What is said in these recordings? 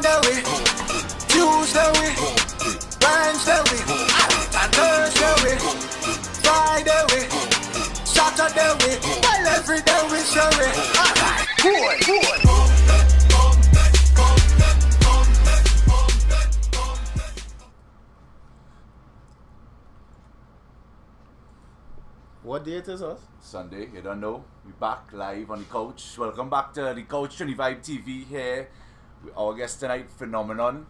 Monday we, Tuesday we, Wednesday we, and Thursday we, Friday we, Saturday we, well every day we show it. Alright, cool. What date is us? Sunday, you don't know. We're back live on the couch. Welcome back to the Couch Trini Vibe TV here. Our guest tonight, Fuhnominon.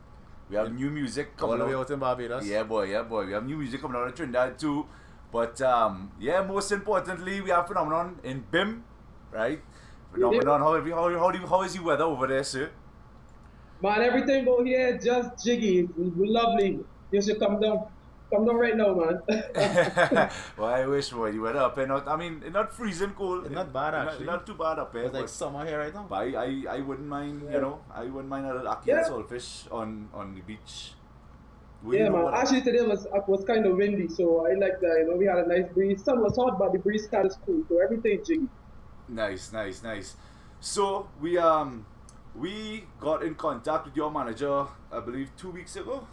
We have new music coming All the way out in Barbados. Yeah, boy. We have new music coming out in Trinidad too. But yeah, most importantly, we have Fuhnominon in BIM, right? Fuhnominon, how is the weather over there, sir? Man, everything over here just jiggy. It's lovely. You should come down. Come down right now, man. Well, I wish, boy, you weather up here. Not, I mean, it's not freezing cold. It's not bad, actually. Not too bad up here. It's like summer here right now. But I wouldn't mind, Yeah. you know, I wouldn't mind a little ackee and saltfish on the beach. Yeah, man. Actually, today was kind of windy, so I like that. You know, we had a nice breeze. Sun was hot, but the breeze kind of cool, so everything jiggy. Nice. So we got in contact with your manager, I believe 2 weeks ago,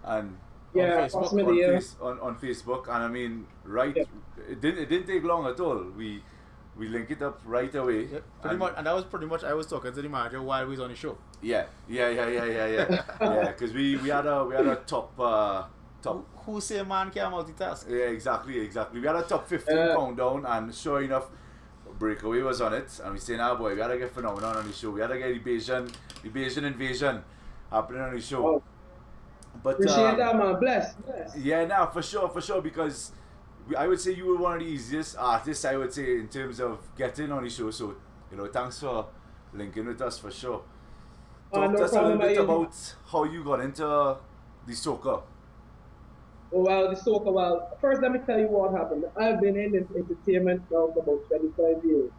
and Yeah, approximately, yeah. on Facebook, and I mean, right, Yeah. it didn't take long at all. We link it up right away. Yeah, pretty much, and that was pretty much I was talking to the manager while we was on the show. Yeah, because we had a top. Who say man can multitask? Yeah, exactly. We had a top 15 countdown, and sure enough, Breakaway was on it, and we saying, "Ah, boy, we gotta get Fuhnominon on the show. We gotta get the Bayesian invasion happening on the show." Oh. But Appreciate that, man. Bless. yeah, nah, for sure, because I would say you were one of the easiest artists, I would say, in terms of getting on the show. So, you know, thanks for linking with us for sure. Talk No to us a little problem, bit man. about how you got into the soccer. Oh, well, the soccer, well, first let me tell you what happened. I've been in entertainment now for about 25 years.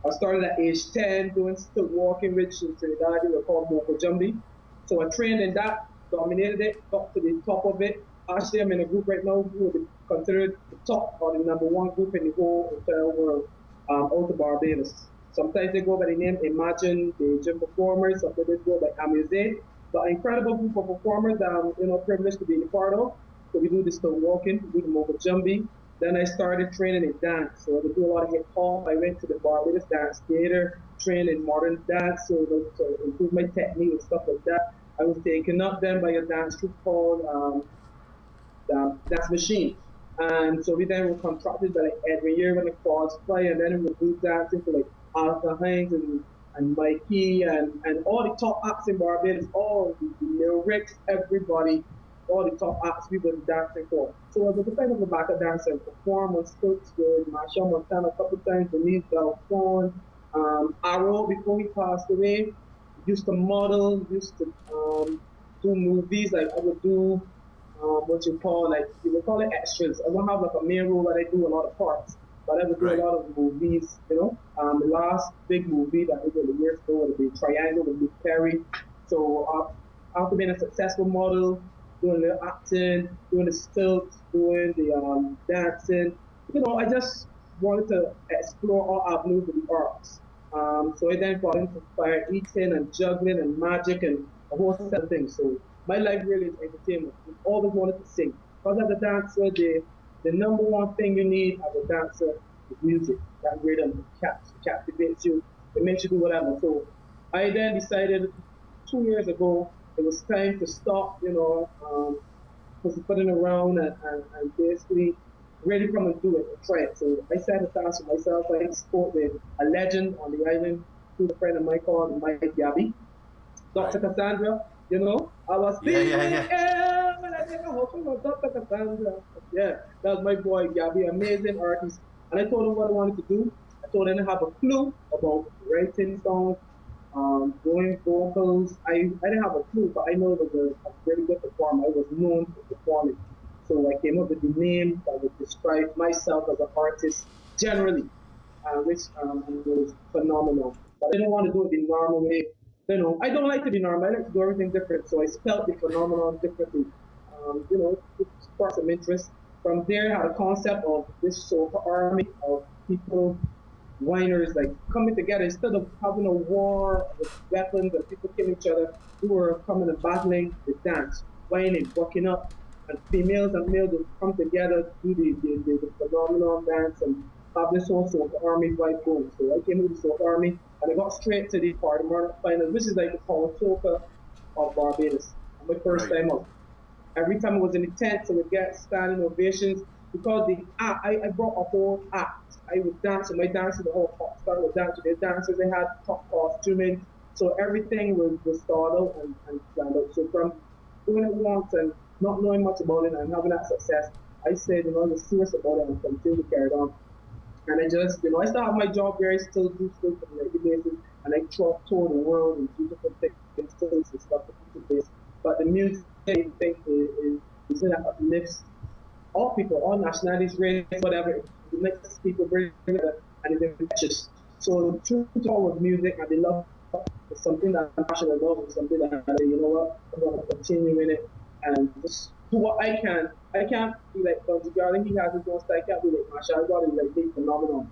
I started at age 10 doing still walking, which in Trinidad we were called Moko Jumbi. So I trained in that, dominated it, got to the top of it. Actually, I'm in a group right now who will be considered the top or the #1 group in the whole entire world, out of Barbados. Sometimes they go by the name Imagine, the gym performers, sometimes they go by Amuse. But an incredible group of performers that I'm privileged to be a part of. So we do the still walking, we do the Moko Jumbi. Then I started training in dance. So I would do a lot of hip hop. I went to the Barbados Dance Theater, trained in modern dance, so to improve my technique and stuff like that. I was taken up then by a dance troupe called Dance Machine. And so we then were contracted by like every year when the calls play, and then we would do dancing for like Alpha Hines and Mikey and all the top acts in Barbados, all the lyrics, everybody, all the top acts we were dancing for. So I was a kind of a backup dancer and perform on stilts with Marshall Montana a couple times, Denise Belfon, Arrow before he passed away. Used to model, used to do movies. Like I would do what you would call it extras. I don't have like a main role that I do a lot of parts, but I would do a lot of movies. You know, the last big movie that I did years ago would be Triangle with Luke Perry. So after being a successful model, doing the acting, doing the stilts, doing the dancing, you know, I just wanted to explore all avenues of the arts. So I then got into fire eating and juggling and magic and a whole set of things. So my life really is entertainment. I always wanted to sing. Because as a dancer, the #1 thing you need as a dancer is music. That rhythm captivates you. It makes you do whatever. So I then decided 2 years ago it was time to stop, putting around and basically really come and do it and try it. So I set a task for myself. I spoke with a legend on the island, who's a friend of mine called Mike Gabby. Dr. Cassandra, you know, I was speaking when I think of Dr. Cassandra. Yeah, that's my boy Gabby, amazing artist. And I told him what I wanted to do. I told him I have a clue about writing songs, doing vocals. I didn't have a clue, but I know I was a very good performer. I was known for performing. So I came up with the name that would describe myself as an artist generally, which was phenomenal. But I didn't want to do it the normal way. You know, I don't like to be normal. I like to do everything different. So I spelled the phenomenon differently. It sparked some interest. From there, I had a concept of this soca army of people whiners, like coming together instead of having a war with weapons and people killing each other. We were coming and battling with dance, whining, walking up, and females and males would come together to do the phenomenon dance and have this whole sort of army vibe going. So I came with the sort of army and I got straight to the party morning final, which is like the power soca of Barbados. My first Right. time up. Every time I was in the tent, I would get standing ovations because the act, I brought a whole act. I would dance, and my dancers, the whole pop star would dance with their dancers. They had top costuming, so everything was thought out and planned out. So from doing it once and not knowing much about it and having that success, I said, I was serious about it and continue to carry it on. And I just, I still have my job where I still do stuff on a regular basis, and I tour the world and do different things and stuff to keep it. But the music, I think, is that uplifts all people, all nationalities, race, whatever. It makes people bring together and it enriches. So the truth all with music and the love is something that I'm passionate about. It's something that what, I'm going to continue in it and just do what I can. I can't be like Don Garland. He has his own style. I can't be like Marshall. God is like big phenomenon.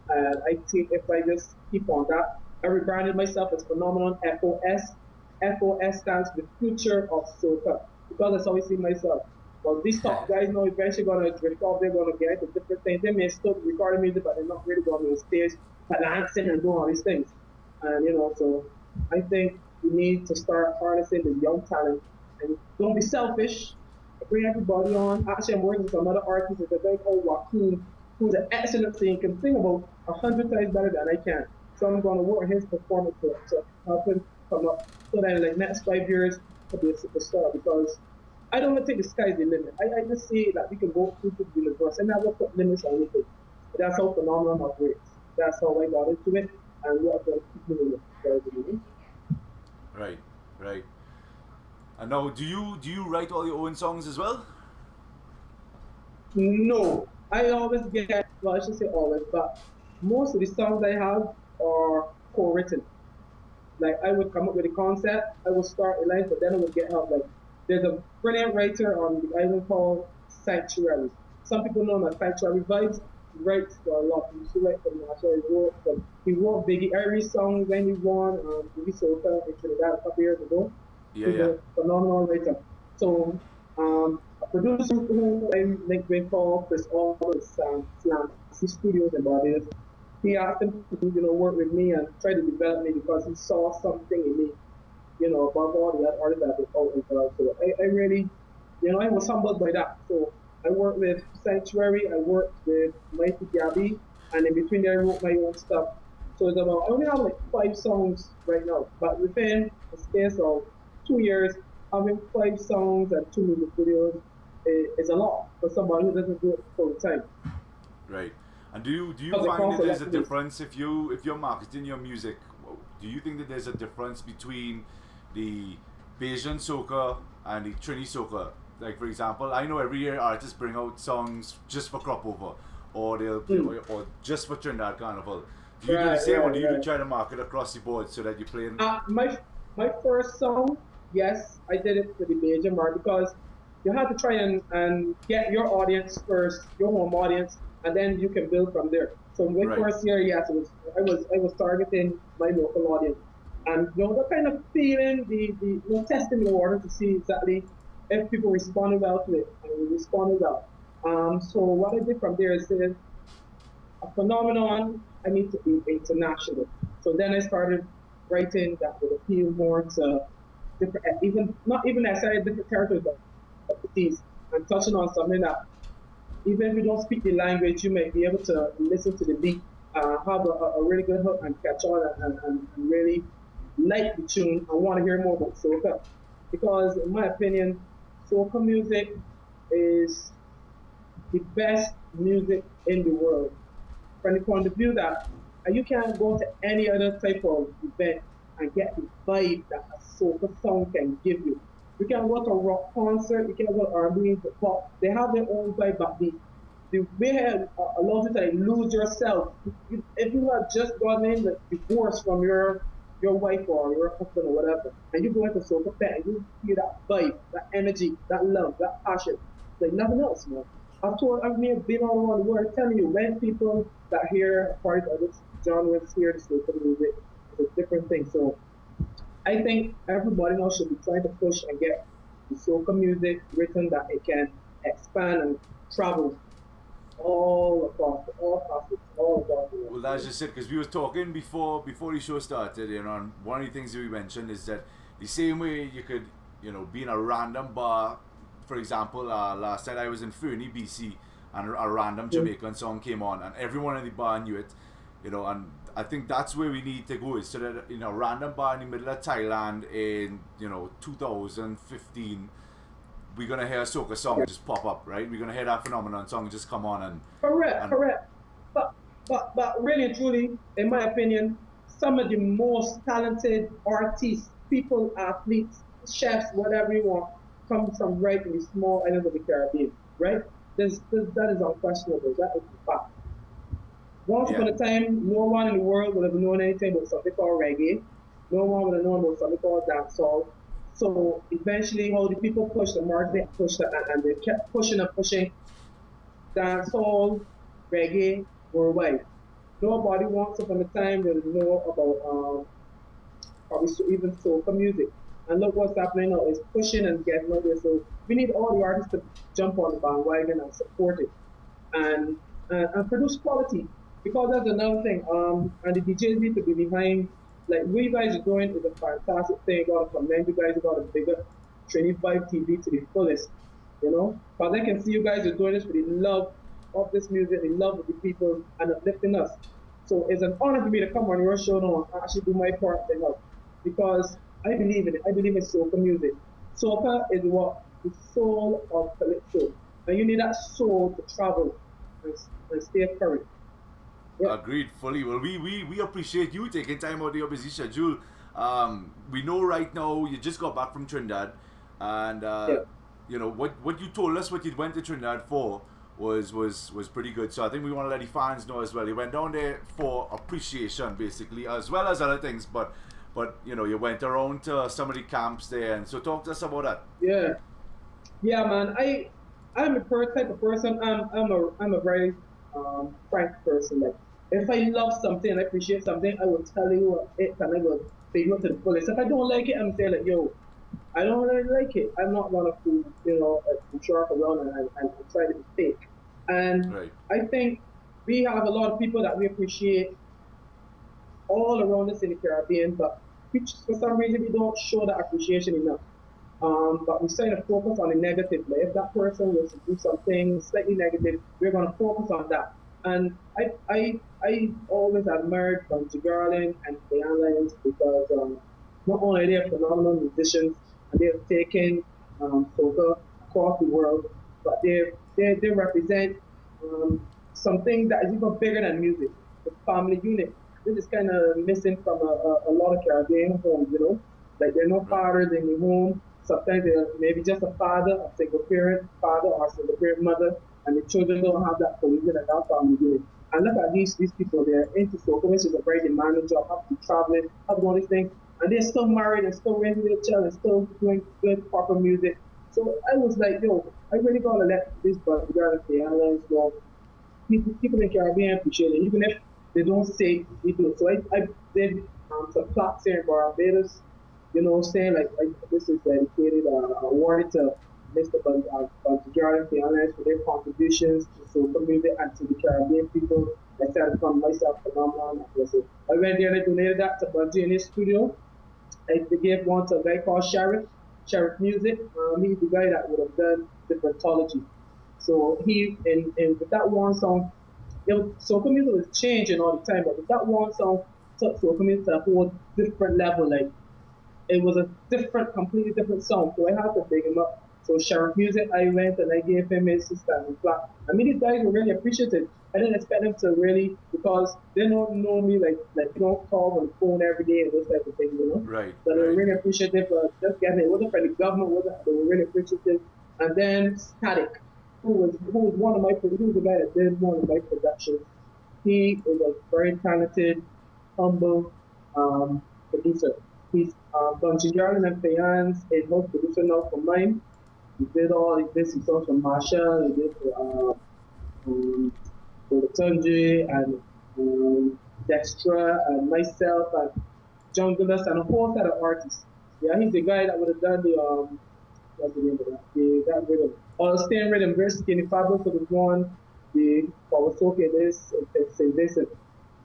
And I think if I just keep on that, I rebranded myself as Phenomenon FOS. FOS stands for the future of soca because that's how I see myself. Well, these top guys know eventually going to drift off, they're going to get into different things. They may still be recording music, but they're not really going to the stage, dancing and doing all these things. And, so I think we need to start harnessing the young talent and don't be selfish. Bring everybody on. Actually, I'm working with some other artists. There's a guy called Joaquin, who's an excellent singer, can sing about 100 times better than I can. So I'm going to work on his performance to help him come up so that in the next 5 years, he'll be a superstar because I don't think the sky's the limit. I just see that we can go through the universe and never put limits on anything. But that's how phenomenon operates. That's how I got into it and what I'm going to keep doing it. Right, right. And now, do you write all your own songs as well? No, I always get, well, I should say always, but most of the songs I have are co-written. Like I would come up with a concept, I would start a line, but then I would get help. Like there's a brilliant writer on the island called Sanctuary. Some people know him as Sanctuary Vibes. He writes a lot. He used to write for National. He wrote Biggie Irie songs when he won Biggie Soca in Trinidad a couple years ago. Yeah, He's yeah. a phenomenal writer. So a producer who I linked with called Chris Alves, Slam Studios in Barbados. He asked him to work with me and try to develop me because he saw something in me, above all the other artists that have been out in the world. So I really, I was humbled by that. So I worked with Sanctuary, I worked with Mighty Gabby, and in between there I wrote my own stuff. So it's about, I only have like 5 songs right now, but within the space of 2 years, having 5 songs and 2 music videos is a lot for somebody who doesn't do it full time. Right. And do you find that there's a difference if you're marketing your music? Do you think that there's a difference between the Bajan soca and the Trini soca? Like for example, I know every year artists bring out songs just for crop over, or they'll or just for Trinidad Carnival. Do you do the same, or do you try to market across the board so that you play in? My first song, yes, I did it for the Bajan market because you have to try and get your audience first, your home audience, and then you can build from there. So my first year, yes, I was targeting my local audience, and the kind of feeling, the testing the water to see exactly if people responded well to it, and we responded well. So what I did from there is a phenomenon. I need to be international. So then I started writing that would appeal more to different, not even necessarily different territories, but expertise, and touching on something that even if you don't speak the language, you may be able to listen to the beat, have a really good hook and catch on and really like the tune and want to hear more about soca. Because in my opinion, soca music is the best music in the world. From the point of view that you can't go to any other type of event and get the vibe that a soca song can give you. You can go to a rock concert, you can go to R&B, pop. They have their own vibe, but the way allows you to lose yourself. If you have just gotten in the divorce from your wife or your husband or whatever, and you go into soca pet and you feel that vibe, that energy, that love, that passion, like nothing else, man. I may have been all around the world telling you when people that hear a part of this genre hear the soca music, it's a different thing. So I think everybody now should be trying to push and get the soca music written that it can expand and travel all facets, all across the world. Well, that's just it, because we was talking before the show started, and one of the things that we mentioned is that the same way you could, be in a random bar, for example, last night I was in Fernie, BC, and a random Jamaican song came on, and everyone in the bar knew it, and I think that's where we need to go, is so that in a random bar in the middle of Thailand in 2015, we're gonna hear a soca song just pop up, right? We're gonna hear that phenomenon song just come on and Correct. But really and truly, in my opinion, some of the most talented artists, people, athletes, chefs, whatever you want, come from right in the small islands of the Caribbean, right? That is unquestionable. That is a fact. Once upon a time, no one in the world would have known anything about something called reggae. No one would have known about something called dancehall. So eventually, how the people pushed the market, pushed it, and they kept pushing and pushing dancehall, reggae worldwide. Nobody once upon a time will know about probably even soca music. And look what's happening now is pushing and getting out there. So we need all the artists to jump on the bandwagon and support it and produce quality. Because that's another thing. And the DJs need to be behind. Like what you guys are doing is a fantastic thing. I gotta commend you guys. You got a bigger Trini Vibe TV to the fullest. Because I can see you guys are doing this with the love of this music, the love of the people, and uplifting us. So it's an honor for me to come on your show now and actually do my part to help. Because I believe in it. I believe in soca music. Soca is what the soul of calypso. And you need that soul to travel and stay current. Yeah. Agreed fully. Well, we appreciate you taking time out of your busy schedule. We know right now you just got back from Trinidad, and what you told us what you went to Trinidad for was pretty good. So I think we want to let the fans know as well. You went down there for appreciation, basically, as well as other things. But you went around to some of the camps there, and so talk to us about that. Yeah, man. I'm a type of person. I'm a very frank person. Like if I love something and I appreciate something, I will tell you it and I will figure it to the fullest. If I don't like it, I'm saying like, yo, I don't really like it. I'm not gonna shark around and try to be fake. And right. I think we have a lot of people that we appreciate all around us in the Caribbean, but for some reason we don't show that appreciation enough. But we try to focus on the negative. Like if that person was to do something slightly negative, we're gonna focus on that. And I always admired Bunty Garland and the Lions because not only are they phenomenal musicians and they have taken soca across the world, but they represent something that is even bigger than music, the family unit. This is kind of missing from a lot of Caribbean homes, like there are no fathers in the home. Sometimes they're maybe just a father, a single parent father, or a single parent mother, and the children don't have that cohesion and that family unit. And look at these people, they're into soca, which is a very demanding job, have to be traveling, have to do all these things, and they're still married and still raising their child and still doing good, proper music. So I was like, yo, I really gotta let this Bunty Garland and the Airlines go. People in Caribbean appreciate it, even if they don't say we do. So I did some plaques here in Barbados, saying like this is dedicated, awarded to Mr. Bunty Garland and Airlines for their contributions to soca music and to the Caribbean people. I started from myself phenomenon. So I went there and I donated that to Bunty in his studio. I gave one to a guy called Sheriff Music. He's the guy that would have done the Frontology. So he and with that one song, soca music was changing all the time, but with that one song took soca music to a whole different level. Like it was a completely different song. So I had to big him up. So Sheriff Music, I went and I gave him his standing flat. I mean, these guys were really appreciative. I didn't expect them to really, because they don't know me like you don't call on the phone every day and those type of things, Right. So they were really appreciative for just getting it. It wasn't for the government, they were really appreciative. And then Static, who was one of he was the guy that did one of my productions. He is a very talented, humble producer. He's Bunty Garland and Fayance is most producer now for mine. He did some songs for Marshall, he did for the Tundra and Dextra and myself and Junglers and a whole set of artists. Yeah, he's the guy that would have done the what's the name of that? That rhythm. Staying rhythm, very skinny fabulous for the one, the power soaking this and this and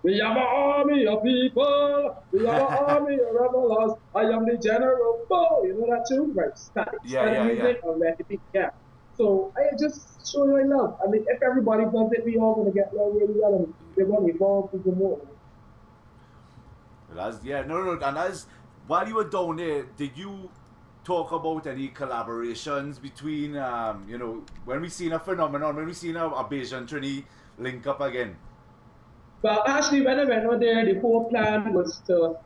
we have an army of people, we have an army of rebels, I am the general boy. You know that tune? Right, static music on recipe, yeah. So I just show you love. I mean, if everybody does it, we all gonna get along really well and they're gonna evolve even more. And as while you were down there, did you talk about any collaborations between when we seen a Fuhnominon, when we seen a Bayesian Trini link up again? Well, actually, when I went over there, the whole plan was to.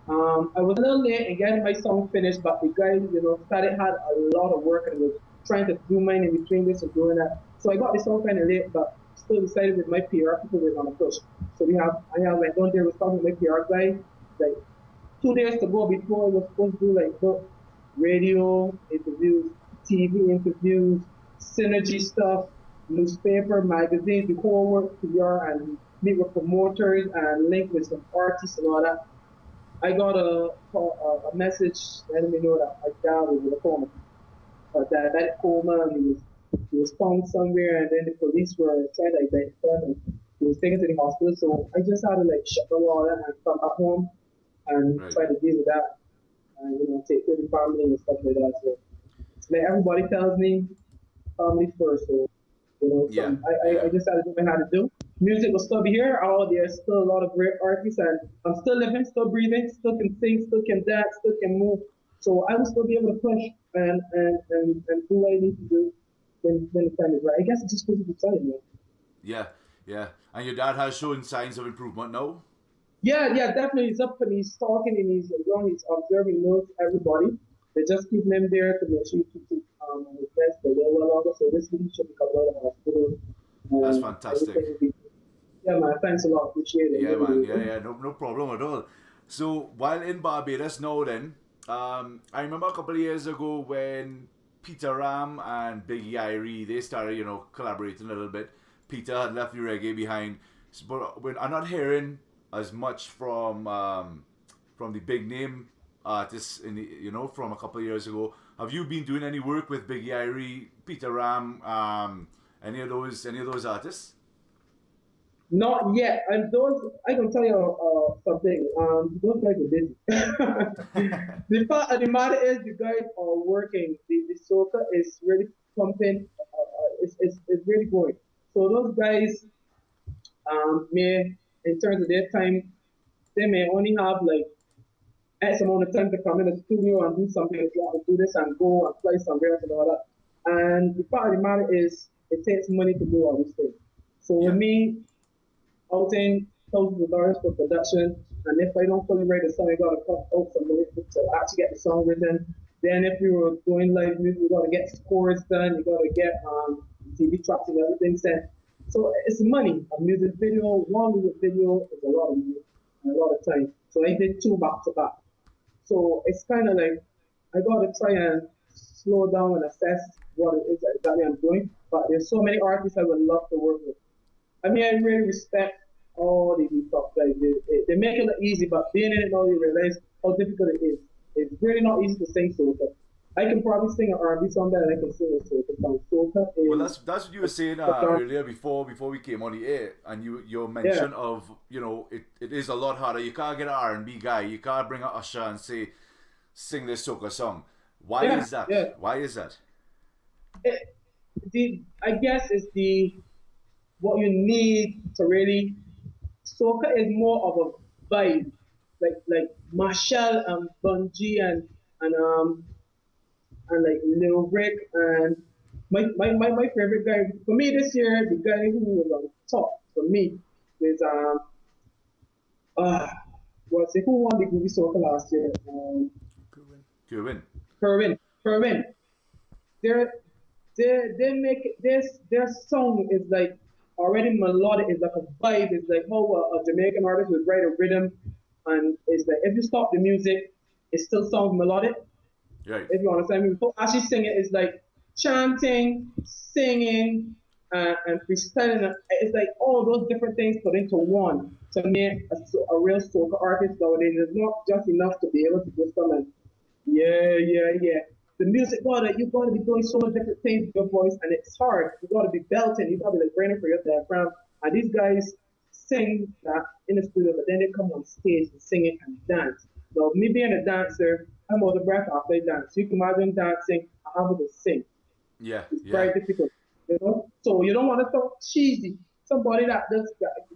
I was a little late in getting my song finished, but the guy, started had a lot of work and was trying to do mine in between this and doing that. So I got the song kind of late, but still decided with my PR people were on a push. So I went down there, was talking with my PR guy, like 2 days to go before I was supposed to do like book, radio interviews, TV interviews, synergy stuff, newspaper, magazines, the whole work PR and meet with promoters and link with some artists and all that. I got a message letting me know that my dad was in a coma. That coma, and he was found somewhere, and then the police were trying to identify him. He was taken to the hospital, so I just had to shut the water and come back home and try to deal with that, and take care of the family and stuff like that. So like everybody tells me, family first. So I just had to do what I had to do. Music will still be here. There's still a lot of great artists, and I'm still living, still breathing, still can sing, still can dance, still can move. So I will still be able to push and do what I need to do when the time is right. I guess it's just because of the time, man. Yeah. And your dad has shown signs of improvement now? Yeah, definitely. He's up and he's talking and he's around, he's observing, knows everybody. They just keep him there to make sure he keeps his best for a little longer. So this week he should be coming out of the hospital. That's fantastic. Yeah, man. Thanks a lot. Appreciate it. Yeah, man. Yeah. No problem at all. So while in Barbados now, then I remember a couple of years ago when Peter Ram and Biggie Irie, they started, collaborating a little bit. Peter had left the reggae behind, but I'm not hearing as much from the big name artists from a couple of years ago. Have you been doing any work with Biggie Irie, Peter Ram, any of those artists? Not yet. And those, I can tell you something. Those guys are busy. The fact of the matter is, the guys are working. The soca is really pumping. It's really going. So those guys may, in terms of their time, they may only have X amount of time to come in the studio and do something, and do this and go and play somewhere else and all that. And the fact of the matter is, it takes money to do all these things. So with me, outing thousands of dollars for production, and if I don't fully write a song, I gotta cut out some lyrics to actually get the song written. Then if you were doing live music, you gotta get scores done, you gotta get TV tracks and everything set. So it's money. A music video, one music video is a lot of money and a lot of time. So I did 2 back to back. So it's kind of like I gotta try and slow down and assess what it is exactly I'm doing. But there's so many artists I would love to work with. I mean, I really respect all these top guys. They make it look easy, but being in it now, you realize how difficult it is. It's really not easy to sing soca. I can probably sing an R&B song better than I can sing a soca song. Soca is, well, that's what you were saying earlier before we came on the air, and your mention of it is a lot harder. You can't get an R&B guy. You can't bring an usher and say sing this soca song. Why is that? Yeah. Why is that? I guess it's what you need to really. Soca is more of a vibe, like Marshall and Bungie and like Lil Rick and my favorite guy for me this year, the guy who was on top for me is who won the Groovy Soca last year? Kerwin. They make their song is like already melodic. It's like a vibe. It's like how a Jamaican artist would write a rhythm, and it's like if you stop the music, it still sounds melodic. Right. If you understand me, before actually sing it, it's like chanting, singing, and freestyling. It's like all those different things put into one to make a real soca artist nowadays. It's not just enough to be able to just come and yeah. The music you gotta be doing so much different things with your voice, and it's hard. You gotta be belting, you gotta be like branding for your diaphragm. And these guys sing that in the studio, but then they come on stage and sing it and dance. So me being a dancer, I'm out of breath after I dance. You can imagine dancing and having to sing. Yeah. It's very difficult, you know. So you don't want to sound cheesy. Somebody that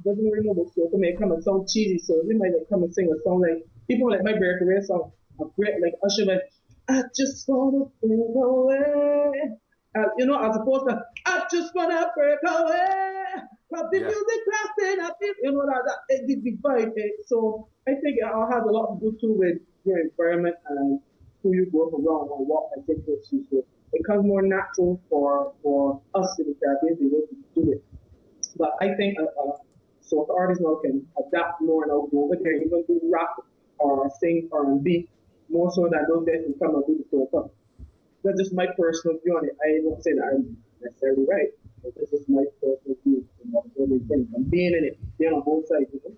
doesn't really know what soca may come and sound cheesy, so they might like come and sing a song like people like my breakaway song, a great like Usher like I just wanna break away. You know, as opposed to I just wanna break away. Cause the music lasting, I think you know that it the vibe. So I think it all has a lot to do too with your environment and who you grow up around and what I think makes you. So it becomes more natural for us in the Caribbean to be able to do it. But I think so if artists now can adapt more and go over there, even do rap or sing R&B, more so that those guys can come and do the soca. That's just my personal view on it. I don't say that I'm necessarily right, but this is my personal view and being in it, being on both sides. You know?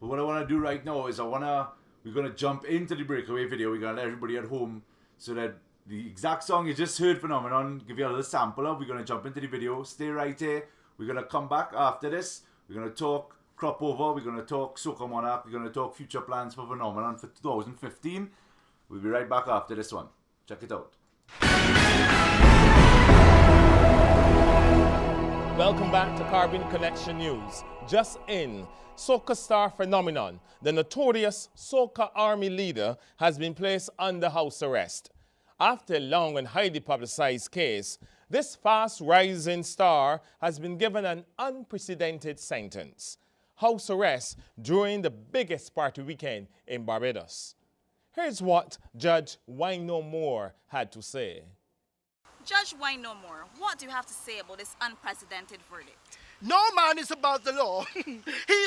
But what I want to do right now is we're going to jump into the breakaway video. We're going to let everybody at home so that the exact song you just heard, Fuhnominon, give you a little sample of. We're going to jump into the video. Stay right here. We're going to come back after this. We're going to talk crop over. We're going to talk Soca Monarch. We're going to talk future plans for Fuhnominon for 2015. We'll be right back after this one. Check it out. Welcome back to Caribbean Connection News. Just in, soca star Fuhnominon, the notorious soca army leader, has been placed under house arrest. After a long and highly publicized case, this fast-rising star has been given an unprecedented sentence: house arrest during the biggest party weekend in Barbados. Here's what Judge Wine No More had to say. Judge Wine No More, what do you have to say about this unprecedented verdict? No man is above the law. He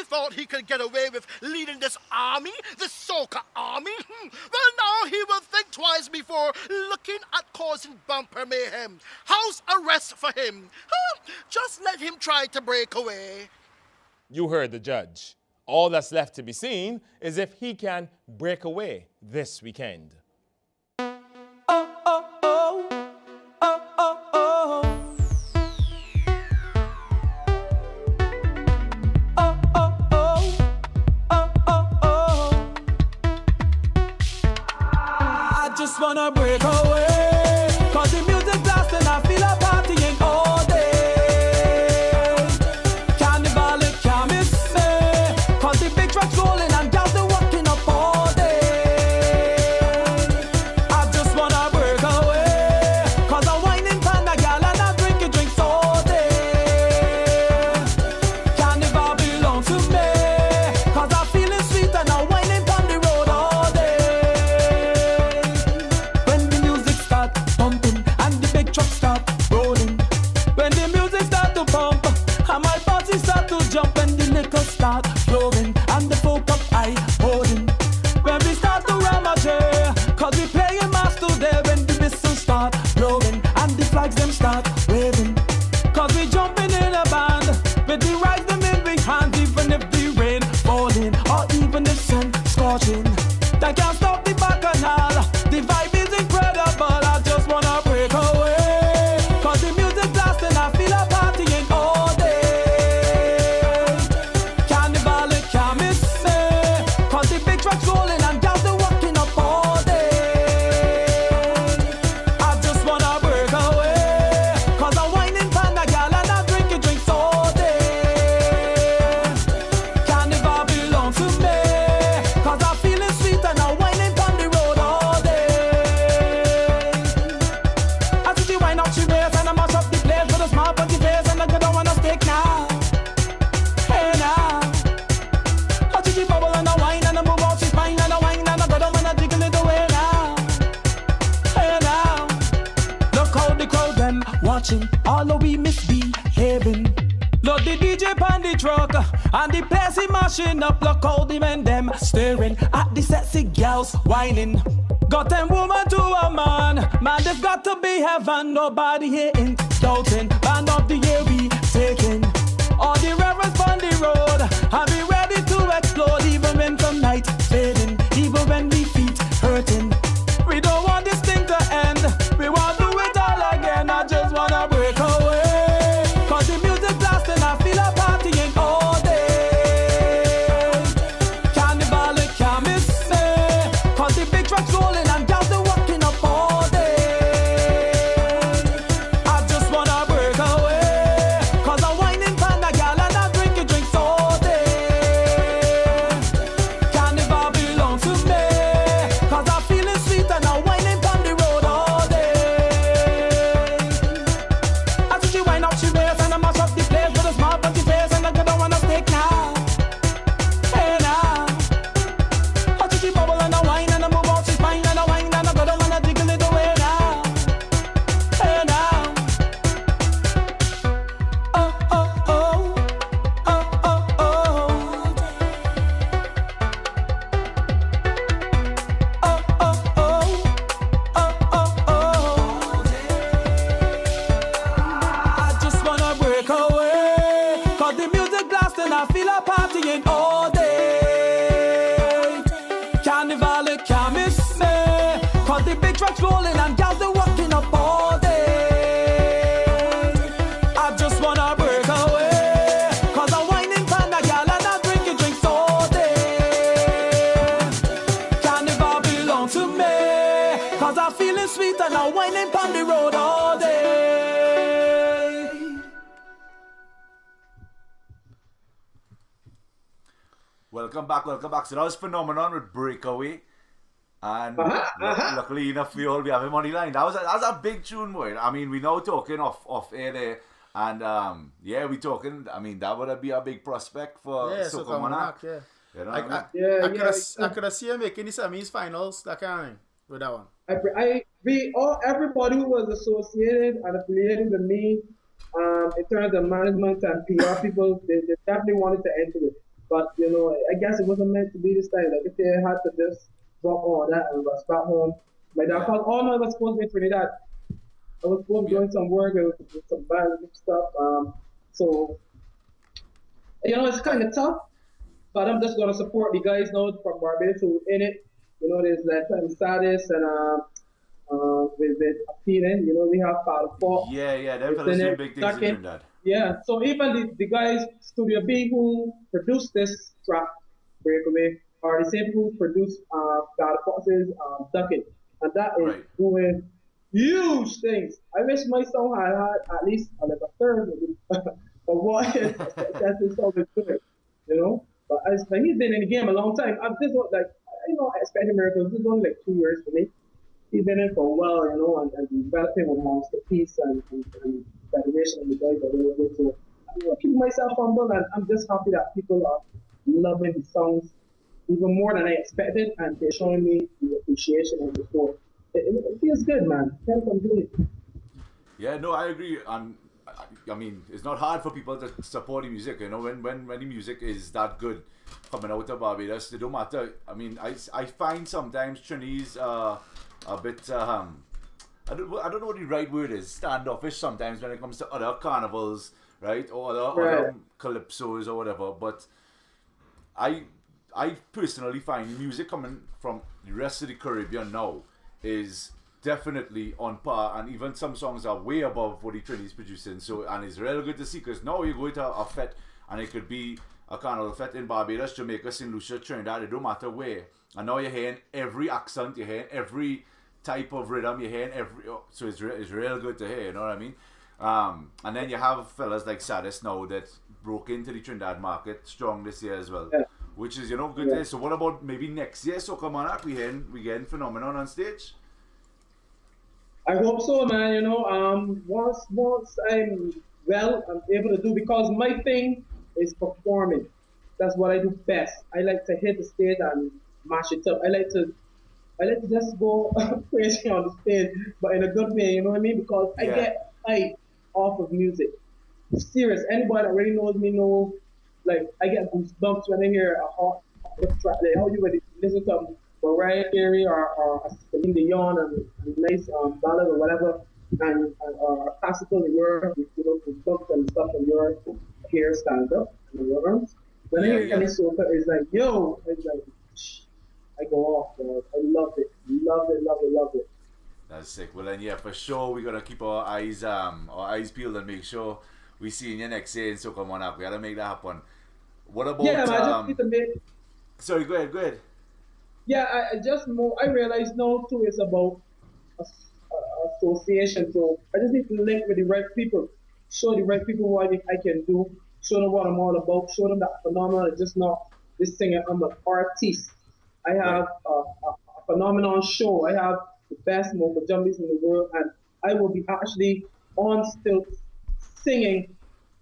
thought he could get away with leading this army, this soca army. Well, now he will think twice before looking at causing bumper mayhem. House arrest for him. Just let him try to break away. You heard the judge. All that's left to be seen is if he can break away this weekend. Just wanna break away, cause the music blasting, I feel a partying all day. Carnival, it can't miss me, cause the big trucks rolling and girls are walking up all day. I just wanna break away, cause I'm whining pan a gal and I'm drinking drinks all day. Carnival belongs to me, cause I'm feeling sweet and I'm whining pan the road all day. Pumping and the big truck start rolling. When the music start to pump and my party start to jump, and the liquor start flowing and the folk up I holding. When we start to ramage, cause we playing mass today. When the whistle start blowing and the flags them start waving, cause we jumping in a band with the rice them in big hands. Even if the rain falling or even if sun scorching, that can't stop the bacchanal. The vibe is incredible. I just wanna break away, cause the music blasting, I feel a partying all day. Carnival, it can't miss me, cause the big trucks rolling and girls are walking up all day. I just wanna break away, cause I'm whining pan a gal and I'm drinking drinks all day. Carnival belongs to me, cause I'm feeling sweet and I'm whining pan the road all day. I see you wind up your waist and I mash up the place with a smile on your face, and I don't wanna stick now. Hey now, I see you bubble and I wine and I move out your spine and I wine and I don't wanna jiggle it away now. Hey now, look how the crowd them watching, all of we misbehaving. Look the DJ pan the truck and the place he mashing up. Look how the men them staring at the sexy gals whining. Got them woman to a man. Man, there's got to be heaven. Nobody here in doubting. Man of the year we taking. All the reverence on the road. And be ready to explode. Even when some night fading. Even when we feet hurting. We don't want this thing to end. We want to do it all again. I just wanna break away. Cause the music blasting. I feel a partying all day. Carnival, it can't miss me. Cause the big trucks rolling and girls are walking up all day. I just wanna break away. Cause I'm whining panda gal and I'm drinking drinks all day. Carnival belongs to me. Cause I'm feeling sweet and I'm whining on the road all day. I see she wind up, she race and I mash up the place with a small bunty face and I don't wanna stick now. Hey now. I see she bubble and I whine and I move off, she's fine and I whine and I don't wanna jiggle it away now. Hey now. Oh, oh, oh. Oh, oh, oh. Oh, oh, oh. Oh, oh, oh. I just wanna break away. Cause the music blasting, I feel a partying all day. Carnival, it can't miss me. Cause the big trucks rolling and girls are walking up all day. I just wanna break away. Cause I'm whining panda gal and I'm drinking drinks all day. Carnival belong to me. Cause I'm feeling sweet and I'm whining on the road all day. Welcome back. So that was Fuhnominon with Breakaway. And luckily enough for you all, we have him on the line. That was a big tune, boy. I mean, we now talking off air there. And yeah, we talking, I mean, that would be a big prospect for Soca Monarch. Yeah. You know what I mean? I could have seen him making the semis finals, that kind of thing, with that one. Everybody who was associated and affiliated with me, in terms of management and PR people, they definitely wanted to enter it. But you know, I guess it wasn't meant to be this time. Like if they had to just drop all that and rush back home. My dad called all night. I was supposed to be in Trinidad. I was supposed to be doing some work with some band stuff. So you know, it's kind of tough. But I'm just gonna support the guys now from Barbados who in it. You know, there's like Saddest and with Trini, you know, we have Father Four. Yeah, them fellas doing big things in Trinidad. Yeah, so even the guys, Studio B, who produced this track, Breakaway, are the same people who produced Father Fox's Ducking. And that is doing huge things. I wish my song had at least like a third of what that song is doing, you know? But he's been in the game a long time. I expect miracles. This is only like 2 years for me. He's been in for a while, you know, and developing amongst the peace and federation and the guys that they were to. I'm keeping myself humble, and I'm just happy that people are loving the songs even more than I expected, and they're showing me the appreciation and the support. It feels good, man. Can't complain. Yeah, no, I agree. I mean, it's not hard for people to support the music. You know, when the music is that good coming out of Barbados, it don't matter. I mean, I find sometimes Trini's a bit I don't know what the right word is, standoffish sometimes when it comes to other carnivals, right, or other calypsos or whatever. But I personally find the music coming from the rest of the Caribbean now is definitely on par, and even some songs are way above what the Trini's producing. So, and it's really good to see, because now you go to a fete and it could be a carnival fete in Barbados, Jamaica, St. Lucia, Trinidad, it don't matter where, and now you're hearing every accent, you're hearing every type of rhythm, you're hearing so it's real good to hear, you know what I mean? And then you have fellas like Saddest now that broke into the Trinidad market strong this year as well, which is, you know, good to hear. So what about maybe next year, Soca Monarch, we getting Fuhnominon on stage? I hope so, man. You know, once I'm able to do, because my thing is performing. That's what I do best. I like to hit the stage and mash it up. I like to just go crazy on the stage, but in a good way. You know what I mean? Because I get hype off of music. Serious. Anybody that really knows me know, like, I get goosebumps when I hear a hot track. Like how you would listen to Mariah Carey or a Celine Dion and nice ballad or whatever, and classical in Europe, with books and stuff in Europe, here stand up and the rhythms. When I hear any soca, it's like, yo, it's like, I go off, bro. I loved it, loved it. That's sick. Well then, yeah, for sure, we gotta keep our eyes peeled and make sure we see you next year in Soca Monarch. We gotta make that happen. What about? Yeah, man, I just need to make. Sorry, go ahead. Yeah, I realize now too it's about association. So I just need to link with the right people, show the right people what I can do, show them what I'm all about, show them that phenomenal is just not this singer. I'm an artist. I have a phenomenal show. I have the best mocha jumbies in the world, and I will be actually on stilts singing,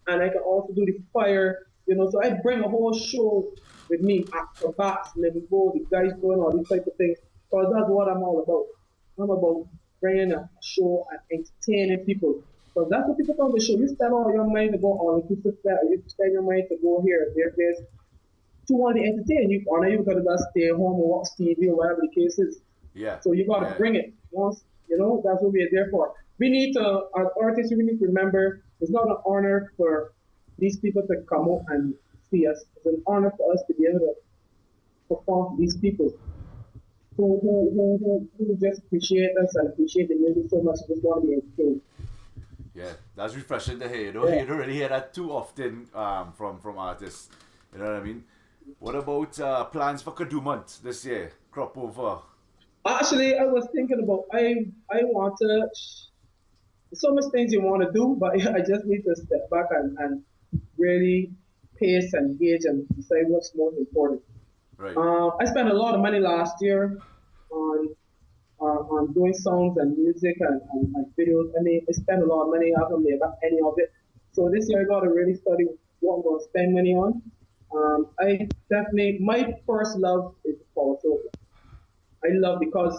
and I can also do the fire. So I bring a whole show with me, acrobats, go, the guys doing all these type of things, because that's what I'm all about. I'm about bringing a show and entertaining people. Because that's what people come to the show. You spend all your money to go all inclusive fare, you spend your money to go here, there, there's to want to entertain you, or you gotta just stay home and watch TV or whatever the case is. Yeah. So you gotta bring it. Once that's what we're there for. We need to, as artists, we need to remember it's not an honor for these people to come out and see us. It's an honor for us to be able to perform for these people who just appreciate us and appreciate the music so much. Just want to be entertained. Yeah, that's refreshing to hear. You don't really hear that too often from artists. You know what I mean? What about plans for Kadooment this year? Crop over. Actually, I was thinking about I want to. There's so much things you want to do, but I just need to step back and really pace and gauge and decide what's most important. Right. I spent a lot of money last year on doing songs and music and videos. I spent a lot of money. I haven't made back any of it. So this year I got to really study what I'm going to spend money on. My first love is power soca. I love because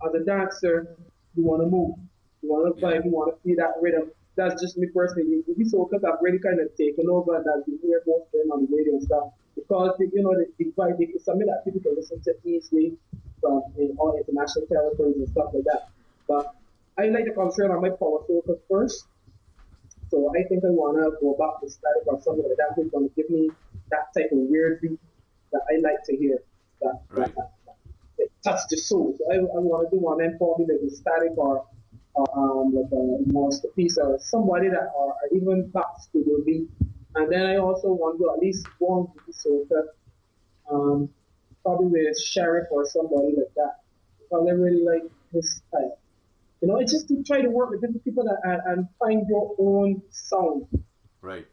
as a dancer, you want to move, you want to vibe, you want to feel that rhythm. That's just me personally. The soca I've really kind of taken over, and that's been here most of them on the radio and stuff. Because the vibe is something that people can listen to easily from all international territories and stuff like that. But I like to concentrate on my power soca first. So I think I want to go back to static or something like that who's going to give me that type of weird beat that I like to hear. That touch the soul. So I want to do one and probably like a static or like a masterpiece or somebody that or even back studio beat. And then I also want to at least one soca, probably with Sheriff or somebody like that. Because I really like his style. It's just to try to work with different people and find your own sound. Right.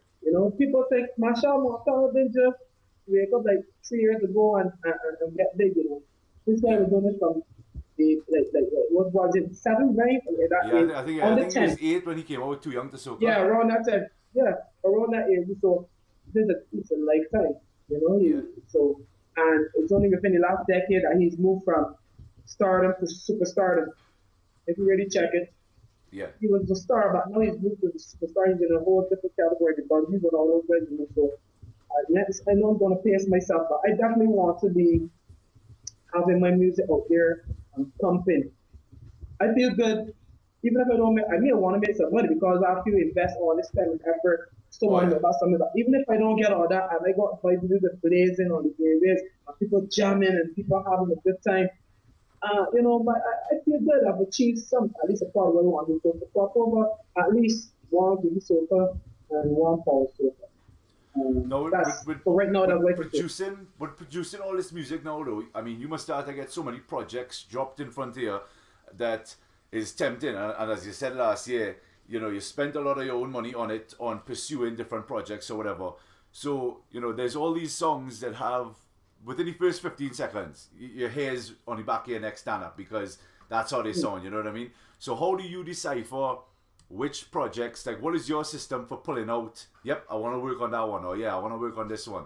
People think Marshall Martel didn't just wake up like 3 years ago and get big. This guy was doing it from what was it, 7, 9? I think he was 8 when he came out, too young to soca. Yeah, around that time. Yeah, around that age. So it's a lifetime, So, and it's only within the last decade that he's moved from stardom to superstardom. If you really check it, he was a star, but now he's moved to the superstar. He's in a whole different category. The bungees and all those guys. So, next, I know I'm going to pace myself, but I definitely want to be having my music out there and pumping. I feel good, even if I don't make. I may want to make some money because I have to invest all this time and effort. Still want to make about something. But even if I don't get all that, and I got my music blazing on the areas, and people jamming and people having a good time. But I feel good. I've achieved at least a part of what I want to do. So to pop over at least one baby soca and one power soca. So right now, that's what producing all this music now, though. I mean, you must start to get so many projects dropped in front of you that is tempting. And as you said last year, you spent a lot of your own money on it, on pursuing different projects or whatever. So, there's all these songs that have, within the first 15 seconds, your hair's on the back of your neck stand up because that's how they sound, you know what I mean? So how do you decipher which projects, like what is your system for pulling out, yep, I want to work on that one, or yeah, I want to work on this one?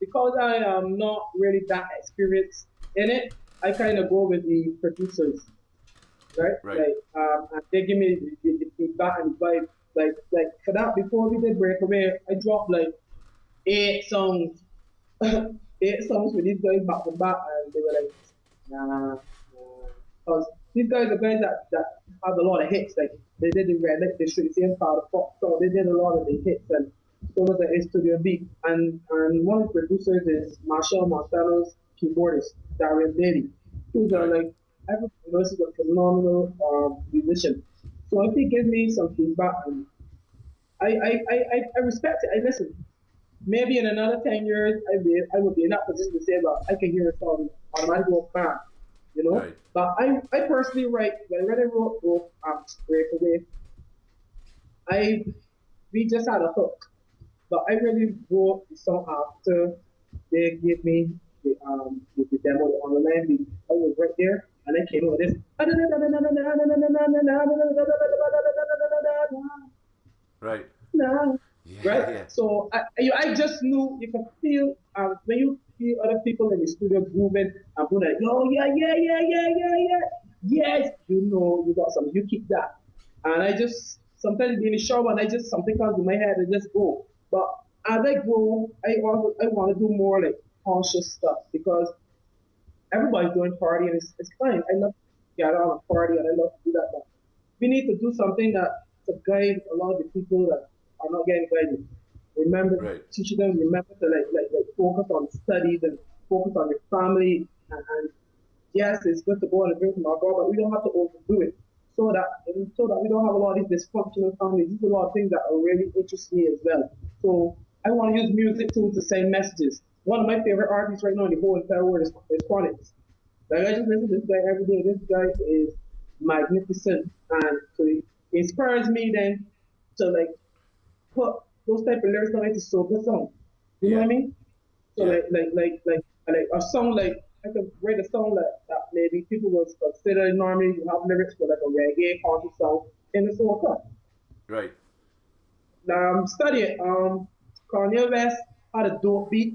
Because I am not really that experienced in it, I kind of go with the producers, right? And they give me the feedback and vibe. Like for that, before we did Breakaway, I dropped like 8 songs, 8 songs with these guys back to back, and they were like, Because these guys are guys that have a lot of hits. Like they did the Red Light District, same part of Fox, so they did a lot of the hits and so was the Studio B. And one of the producers is Marshall Montano's keyboardist, Darian Daly, who's like every is a phenomenal musician. So if he gives me some feedback, and I respect it. I listen. Maybe in another 10 years, I will be in that position to say, well, I can hear a song automatically go bam, you know. Right. But I personally write when I wrote Breakaway, we just had a hook, but I really wrote the song after they gave me the demo on the line beat. I was right there, and I came up with this. Right. No. Yeah, Right? yeah. So I just knew you can feel when you feel other people in the studio grooving and going like, yo, yeah. Yes, you know you got something. You keep that. And I just sometimes be in the shower and I just something comes to my head and just go. But as I grow, I want to do more like conscious stuff because everybody's doing party and it's fine. I love to get on a party and I love to do that. But we need to do something that to guide a lot of the people that are not getting guided. Remember, teaching them, remember to like focus on studies and focus on your family. And yes, it's good to go on a drink from our God, but we don't have to overdo it. So that we don't have a lot of these dysfunctional families. These are a lot of things that are really interest me as well. So I want to use music too to send messages. One of my favorite artists right now in the whole entire world is Chronix. Like I just listen to this guy every day. This guy is magnificent, and so it inspires me then to like put those type of lyrics on like a soca song. You know what I mean? So like a song like I could write a song that maybe people would consider normally you have lyrics for like a reggae country song in the soca. Right. Study it. Kanye West had a dope beat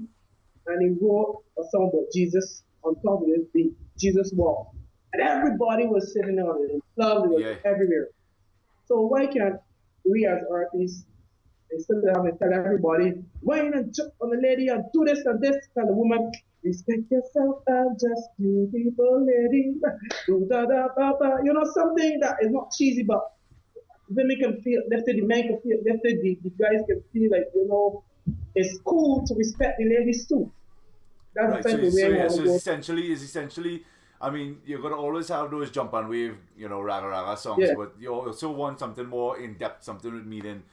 and he wrote a song about Jesus on top of this beat, Jesus Walk. And everybody was sitting on it. Love it was everywhere. So why can't we as artists, instead of having to tell everybody, whine and jump on the lady and do this and this, tell the woman, respect yourself and just beautiful lady. You know, something that is not cheesy, but women can feel lifted, the men can feel lifted, the guys can feel like, you know, it's cool to respect the ladies too. That's right. the type of way So essentially, I mean, you're gonna always have those jump and wave, you know, raga songs, but you also want something more in depth, something with meaning,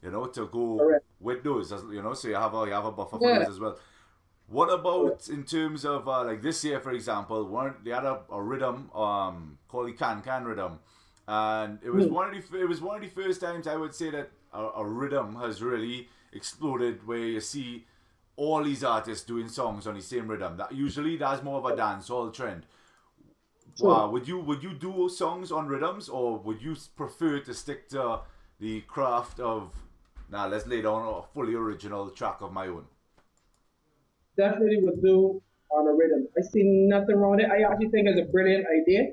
you know, to go with those, you know. So you have a buffer for those as well. What about in terms of like this year, for example, they had a rhythm called the Can rhythm, and it was one of the first times I would say that a rhythm has really exploded, where you see all these artists doing songs on the same rhythm. That's more of a dancehall trend. Wow, would you do songs on rhythms, or would you prefer to stick to the craft of let's lay down a fully original track of my own? Definitely would do on a rhythm. I see nothing wrong with it. I actually think it's a brilliant idea,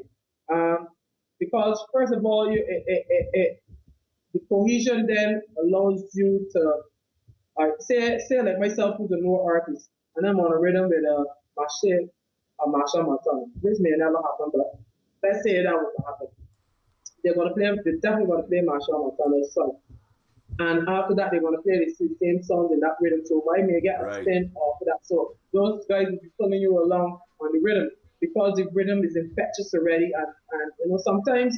because first of all, the cohesion then allows you to say like myself, who's a new artist, and I'm on a rhythm with Marsha Montano. This may never happen, but let's say that was to happen. They're definitely gonna play Marsha Montano's song. And after that, they're going to play the same songs in that rhythm. So I may get a spin off of that. So those guys will be pulling you along on the rhythm because the rhythm is infectious already. And you know, sometimes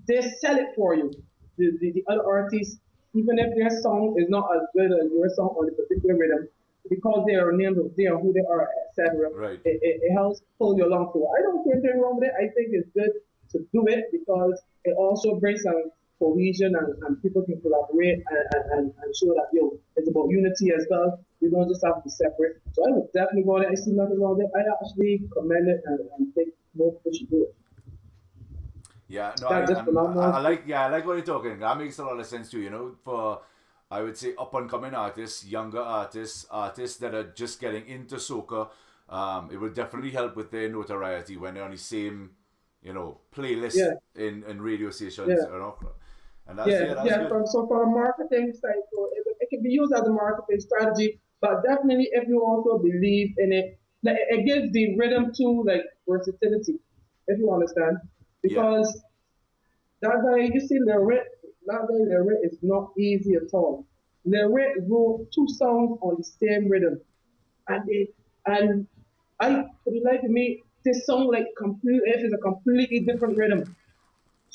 they sell it for you. The other artists, even if their song is not as good as your song on a particular rhythm, because they are named, they are who they are, etc. It helps pull you along. So I don't see anything wrong with it. I think it's good to do it because it also brings some cohesion and people can collaborate and show that it's about unity as well. You don't just have to be separate. So I would definitely go on it. I see nothing wrong with it. I actually commend it and think more people should do it. Yeah, no, I like what you're talking. That makes a lot of sense too. You know, for I would say up and coming artists, younger artists that are just getting into soca, it would definitely help with their notoriety when they're on the same, you know, playlist in radio stations. You know? And that's good. So for a marketing side, so it can be used as a marketing strategy, but definitely if you also believe in it. like, it gives the rhythm to like versatility, if you understand. Because that guy, you see Lyric is not easy at all. Lyric wrote 2 songs on the same rhythm. And I, for the life of me, this song like completely, it is a completely different rhythm.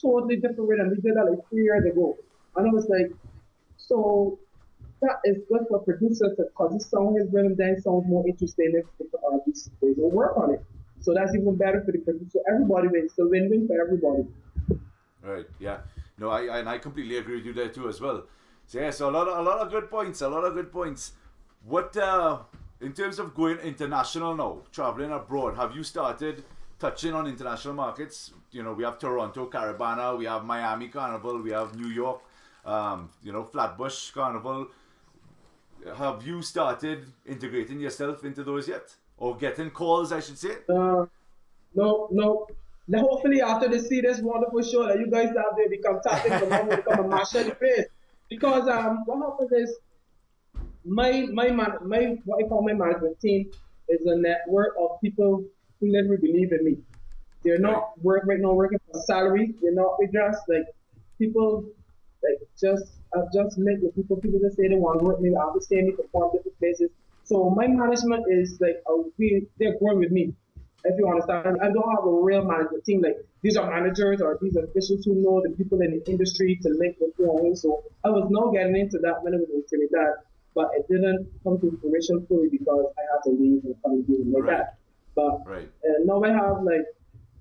Totally different rhythm. We did that like 3 years ago. And I was like, so that is good for producers because this song is rhythm then sounds more interesting if the artists they don't work on it. So that's even better for the producer. Everybody wins. So win-win for everybody. Right. Yeah. No, I completely agree with you there too as well. So yeah, so a lot of good points. A lot of good points. What in terms of going international now, traveling abroad, have you started touching on international markets? You know, we have Toronto, Caribana, we have Miami Carnival, we have New York, Flatbush Carnival. Have you started integrating yourself into those yet? Or getting calls, I should say? No. Now, hopefully after they see this wonderful show that you guys have there become tapping the moment to come and mash the place. Because what happens is my what I call my management team is a network of people who literally believe in me. They're not working for salary. They're not just like people like I've just linked with people just say they want to work with me, I'll be saying me perform different places. So my management is like they're growing with me. If you understand, I don't have a real management team. Like these are managers or these are officials who know the people in the industry to link with them. So I was now getting into that when I was in Trinidad, but it didn't come to fruition fully because I had to leave and come and do it like that. But now I have like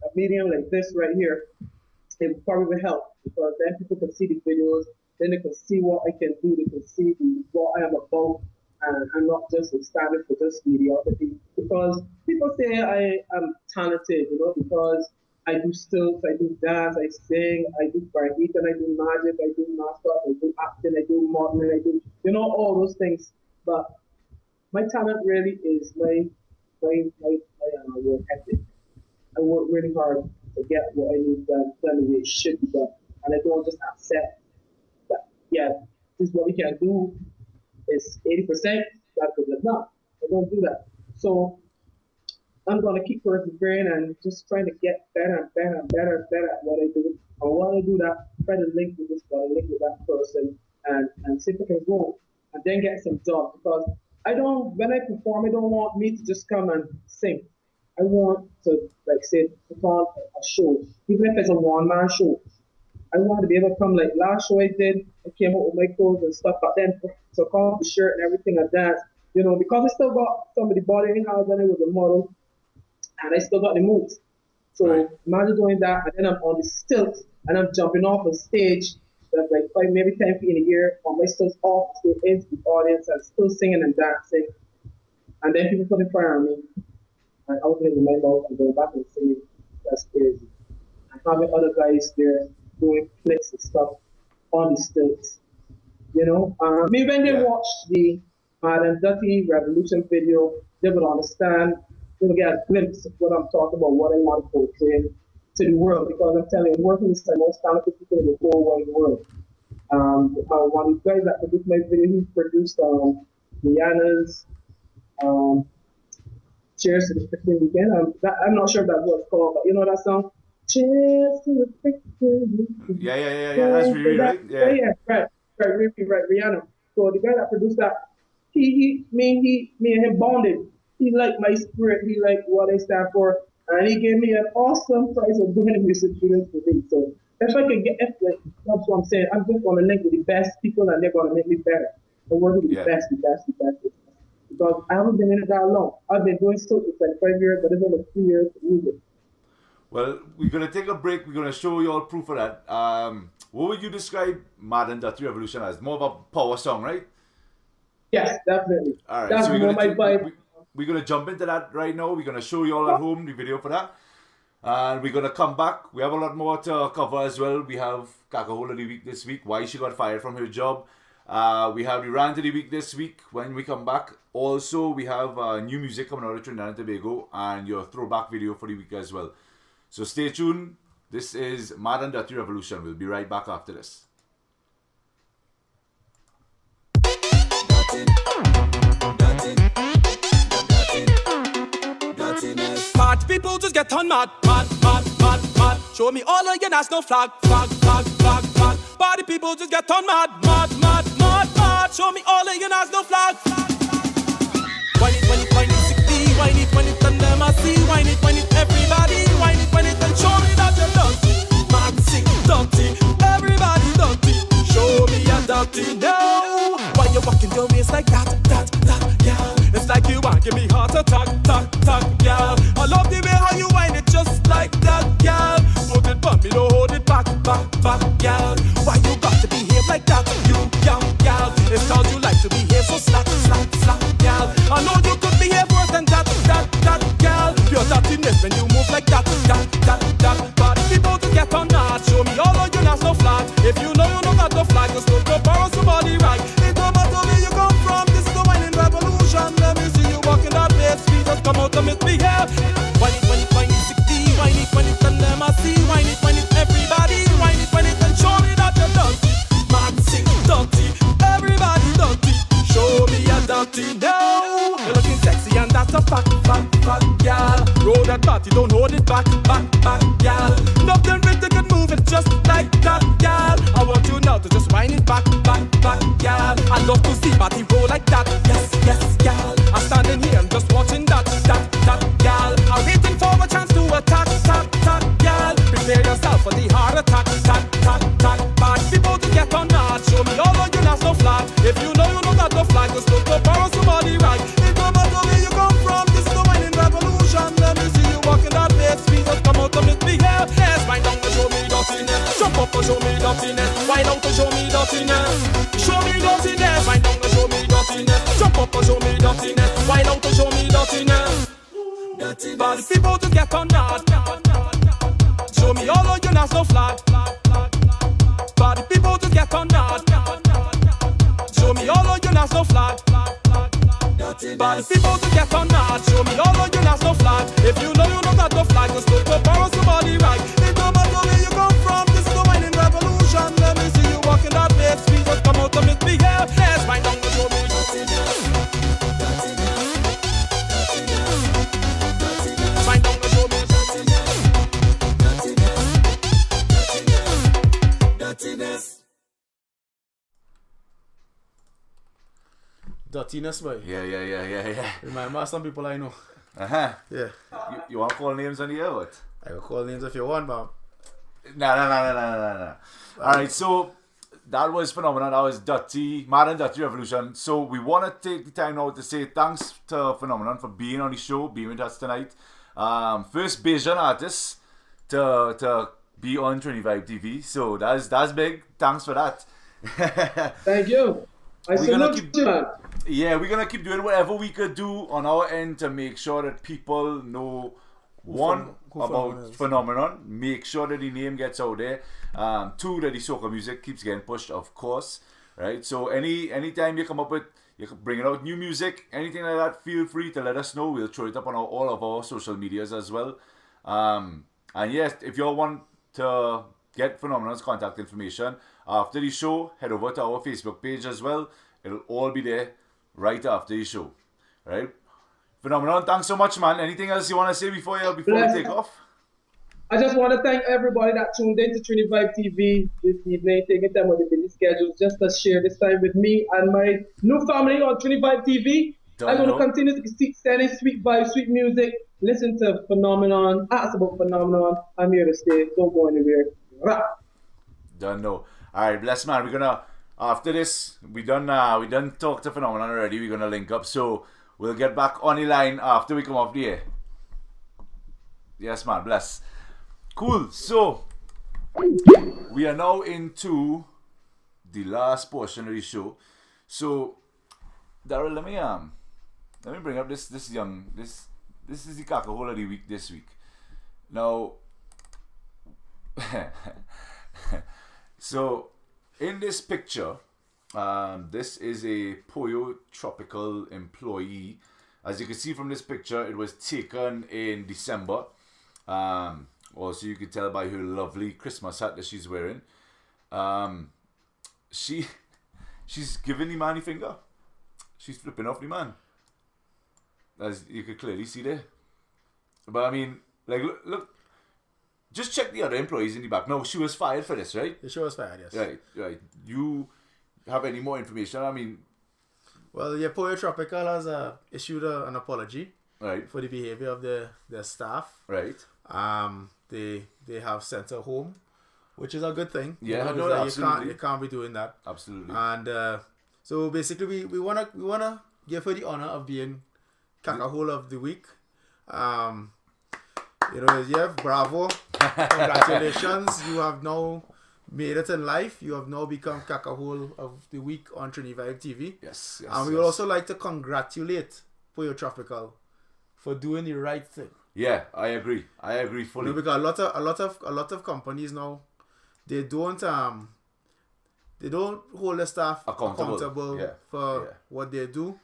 a medium like this right here. It probably will help because then people can see the videos, then they can see what I can do, they can see what I am about. And I'm not just standing for just mediocrity because people say I am talented, because I do stilts, I do dance, I sing, I do barbecuing, I do magic, I do mascot, I do acting, I do modeling, I do, all those things. But my talent really is my work ethic. I work really hard to get what I need done the way it should be done. And I don't just accept that, this is what we can do. It's 80%, that's good enough. I don't do that. So I'm going to keep persevering and just trying to get better and better and better and better at what I do. And while I do that, try to link with this guy, link with that person, and see if I can grow and then get some jobs. Because when I perform, I don't want me to just come and sing. I want to, like, say, perform a show, even if it's a one-man show. I want to be able to come, like last show I did, I came out with my clothes and stuff, but then took off the shirt and everything and dance, because I still got some of the body anyhow when I was a model, and I still got the moves. So imagine doing that, and then I'm on the stilts, and I'm jumping off the stage, that's like maybe 10 feet in the air, on my stilts off the stage into the audience, and still singing and dancing. And then people putting fire on me, and opening my mouth and going back and singing. That's crazy. And having other guys there doing flicks and stuff on the stilts, Maybe when they watch the Mad and Dirty Revolution video, they will understand, they will get a glimpse of what I'm talking about, what I want to portray to the world, because I'm telling you, working with the most talented people in the whole wide world. One of the guys that produced my video, he produced Rihanna's Cheers to the Freaking Weekend. I'm not sure if that's what it's called, but you know that song? Cheers to the Freaking Weekend. Yeah. That's Riri, right? Yeah, right. Rihanna. So the guy that produced that, me and him bonded. He liked my spirit. He liked what I stand for, and he gave me an awesome price of doing music videos for me. So if I can that's what I'm saying. I'm just gonna link with the best people, and they're gonna make me better. I'm working with the best. Because I haven't been in it that long. I've been doing stuff for like 5 years, but it's only 3 years to music. Well, we're going to take a break. We're going to show you all proof of that. What would you describe Mad and Dirty Revolution as? More of a power song, right? Yes, definitely. All right, that's so more my vibe. We're going to jump into that right now. We're going to show you all at home the video for that. And we're going to come back. We have a lot more to cover as well. We have Kakahole of the Week this week, why she got fired from her job. We have the rant of the week this week when we come back. Also, we have new music coming out of Trinidad and Tobago and your throwback video for the week as well. So stay tuned. This is Mad and Dirty Revolution. We'll be right back after this. But people just get on mad, mad, mad, mad, mad. Show me all of your national flag, flag, flag, flag, flag. Party people just get on mad, mad, mad, mad, mad. Show me all of your national flag. Wine it, wine it, wine it, 60. Wine it, and them I see. Wine it, everybody. Wine it, and show me that you're dirty. Man, sick, dirty. Everybody dirty. Show me you're dirty now. Why you walking your waist like that, yeah? It's like you want give me heart attack, yeah. I love the way how you whine it just like that, yeah. Put it on me, don't hold it back, yeah. Why you got to behave like that, you young gal? It's cause you like to behave so slack, gal. I know you could behave worse than that, gal. Your dirtiness when you move like that. But people to get on that, show me all of your national flag. If you know you don't got the flag, just go borrow somebody right. It don't matter where you come from, this is the whining revolution. Let me see you walking that way, speed just come out and misbehave. Wine it, 60. Wine it, and them I see. Wine it, everybody. Wine it, and show me that you're dirty. Man, sing dirty, everybody dirty. Show me you're dirty now. You're looking sexy and that's a fact, gal. Roll that body, don't hold it back, gal. Nothing written can move it just like that, gal. I want you now to just whine it back, gal. I love to see body roll like that, yes, gal. I'm standing here, I'm just watching that, gal. I'm waiting for a chance to attack, gal. Prepare yourself for the heart attack, bad people to get on that. Show me all of your national flag. If you know you don't got the flag, just look up borrow somebody right. It don't matter where you come from, this is the whining revolution. Let me see you walking that way, speed just come out and misbehave. Yes, wind down to show me dirtiness. Jump up and show me dirtiness. Wind down to show me dirtiness. Show me dirtiness. Wind down to show me dirtiness. Jump up and show me dirtiness. Wind down to show me dirtiness. But the people to get on that. Show me all of your national flag. But the people to get on that. Show me all of your national flag. But the people to get on that. Show me all of your national flag. If you know you don't got the flag, just look up borrow somebody right. It don't matter where you come from, this is the whining revolution. Let me see you walking that way, speed just come out and misbehave. Yes, wind down to show me dirtiness. Wind down to show me dirtiness. Dirtiness, boy. Yeah. Remember some people I know. Uh-huh. Yeah. You want to call names on the air, what? I will call names if you want, but Nah. Alright, so that was Fuhnominon. That was Dirty, Mad and Dirty Revolution. So we want to take the time now to say thanks to Fuhnominon for being on the show, being with us tonight. First Bajan artist to be on Trini Vibe TV. So that's big. Thanks for that. Thank you. I salute you, man. Yeah, we're gonna keep doing whatever we could do on our end to make sure that people know who about Fuhnominon. Make sure that the name gets out there. Two, that the soca music keeps getting pushed, of course. Right. So anytime you come up with, you're bringing out new music, anything like that, feel free to let us know. We'll throw it up on all of our social medias as well. And yes, if you all want to get Fuhnominon's contact information after the show, head over to our Facebook page as well. It'll all be there right after the show. Right? Fuhnominon, thanks so much, man. Anything else you want to say before we take off? I just want to thank everybody that tuned in to Trini Vibe TV this evening, taking time out of the busy schedules just to share this time with me and my new family on Trini Vibe TV. I'm going to continue to keep sending sweet vibes, sweet music. Listen to Fuhnominon. Ask about Fuhnominon. I'm here to stay. Don't go anywhere. Rah. Done know. Alright, bless man. We're gonna, after this, we done talk to Fuhnominon already. We're gonna link up, so we'll get back on the line after we come off the air. Yes man, bless. Cool. So we are now into the last portion of the show. So Daryl, let me bring up this is the Kakahole of the week this week. Now so in this picture, this is a Poyo Tropical employee. As you can see from this picture, it was taken in December. Also you can tell by her lovely Christmas hat that she's wearing. She's giving the man the finger. She's flipping off the man, as you can clearly see there. But I mean, like, look, just check the other employees in the back. No, she was fired for this, right? She was fired, yes. Right. You have any more information? I mean, well, yeah, Pollo Tropical has issued an apology for the behavior of their staff. Right. They have sent her home, which is a good thing. Yeah, you know, no, absolutely. You can't be doing that. Absolutely. And so basically, we wanna give her the honor of being Kakahole of the week. You know, yeah, bravo, congratulations! You have now made it in life. You have now become Kakahole of the week on Trini Vibe TV. Yes. And we would also like to congratulate Pollo Tropical for doing the right thing. Yeah, I agree fully. You know, because a lot of companies now, they don't hold their staff accountable for what they do.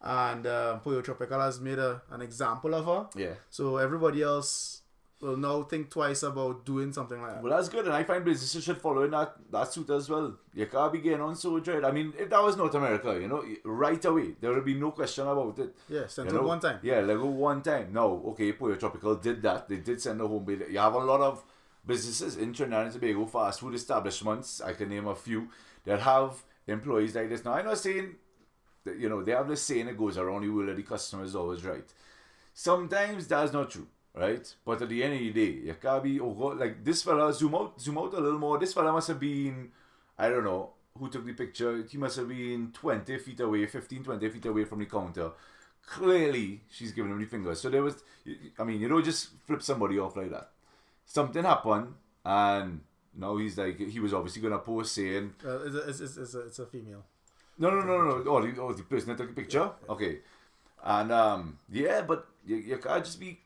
And Pollo Tropical has made an example of her. Yeah. So everybody else will now think twice about doing something like that. Well, that's good, and I find businesses should follow in that suit as well. You can't be getting on so dread. I mean, if that was North America, you know, right away, there would be no question about it. Yeah, send her one time. Yeah, like one time. No, okay, Pollo Tropical did that. They did send her home. But you have a lot of businesses in Trinidad and Tobago, fast food establishments, I can name a few, that have employees like this. Now, I'm not saying that, you know, they have this saying that goes around the world that the customer is always right. Sometimes that's not true. Right, but at the end of the day, you can't be like this fella. Zoom out a little more. This fella must have been, I don't know who took the picture. He must have been 20 feet away, 15, 20 feet away from the counter. Clearly, she's giving him the finger. So there was, I mean, you don't just flip somebody off like that. Something happened, and now he's like, he was obviously gonna post saying, it's a female. No. Oh, the person that took the picture. Yeah. Okay, and yeah, but you can't just be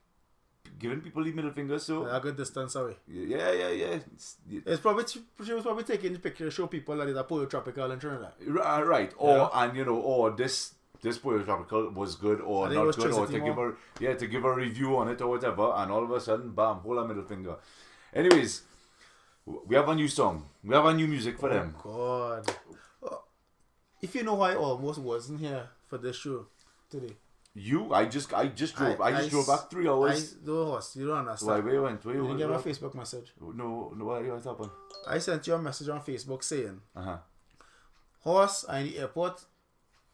giving people the middle finger, so a good distance away. Yeah. It's probably she was probably taking the picture to show people that it's a Pollo Tropical in Trinidad. Right. Or and you know, or this Pollo Tropical was good or not good, or to give a review on it or whatever, and all of a sudden, bam, hold a middle finger. Anyways, we have a new song. We have a new music for them. God, if you know why I almost wasn't here for this show today. I just drove back 3 hours. You don't understand. Why? Where went? You didn't get my Facebook message. No, what happened? I sent you a message on Facebook saying, horse, I in the airport.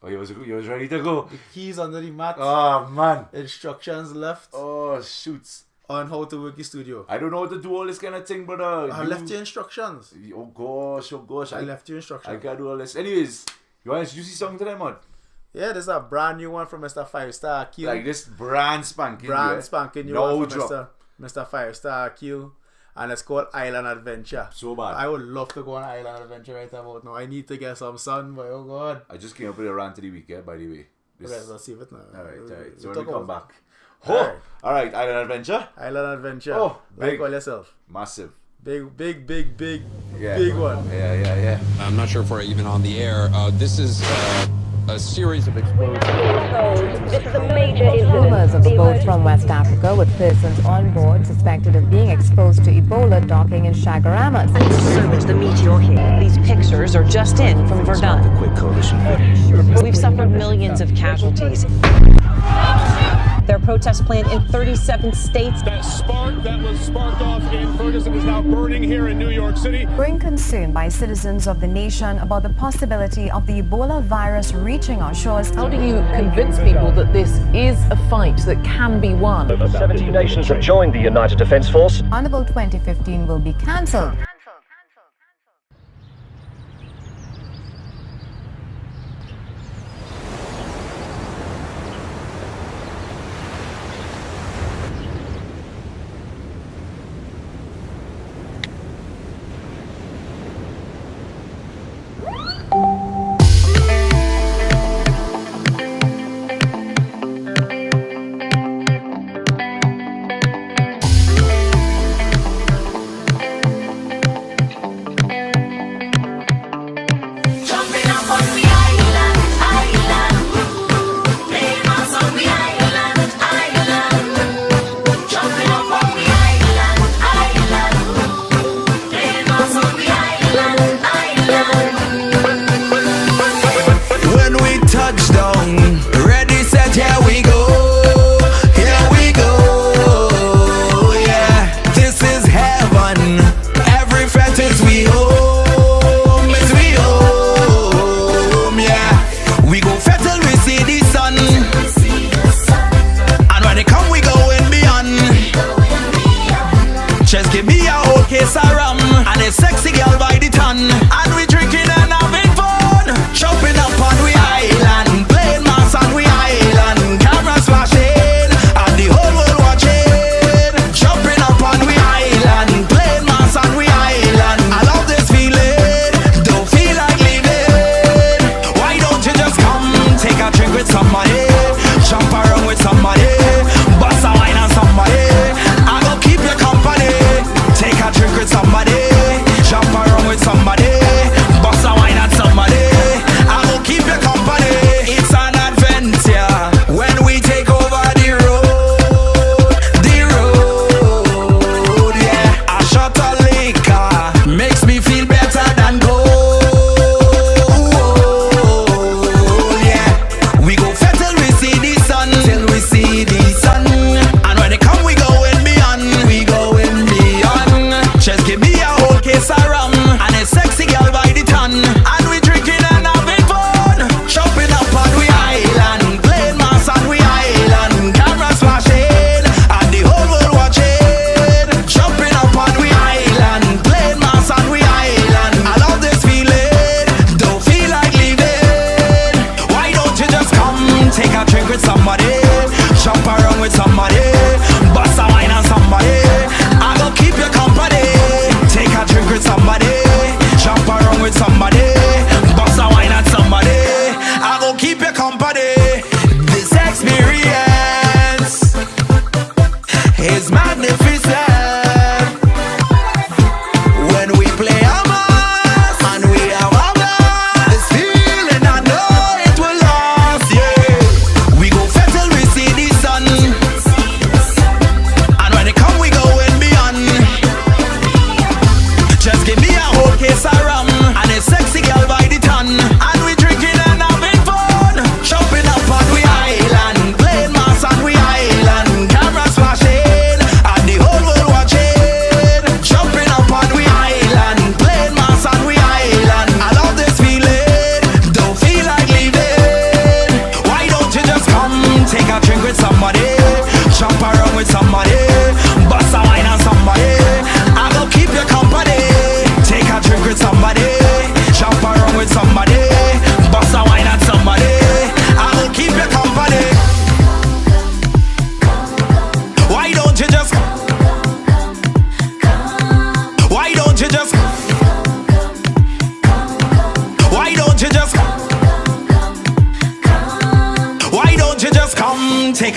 Oh, you was ready to go. The keys under the mat. Oh, man. Instructions left. Oh, shoots. On how to work the studio. I don't know how to do all this kind of thing, brother. I left you instructions. Oh, gosh. I left you instructions. I can't do all this. Anyways, you want to introduce the song to them, man? Yeah, this is a brand new one from Mr. 5-Star Q. Like this brand spanking new one from Mr. 5-Star Q. And it's called Island Adventure. So bad. I would love to go on Island Adventure right about now. I need to get some sun, but oh God. I just came up with a rant of the week, by the way. Okay, let's see it now. Alright. So when we come back. Alright, Island Adventure. Island Adventure. Oh, big. Call yourself. Massive. Big yeah. Big one. Yeah. I'm not sure if we're even on the air. This is a series of explosions. Rumors of a boat from West Africa with persons on board suspected of being exposed to Ebola docking in Chagaramas. It's the meteor hit. These pictures are just in from Verdun. The quick coalition footage. We've suffered millions of casualties. Their protest plan in 37 states. That spark that was sparked off in Ferguson is now burning here in New York City. Growing concern by citizens of the nation about the possibility of the Ebola virus reaching our shores. How do you convince people that this is a fight that can be won? Over 70 nations have joined the United Defence Force. Carnival 2015 will be cancelled.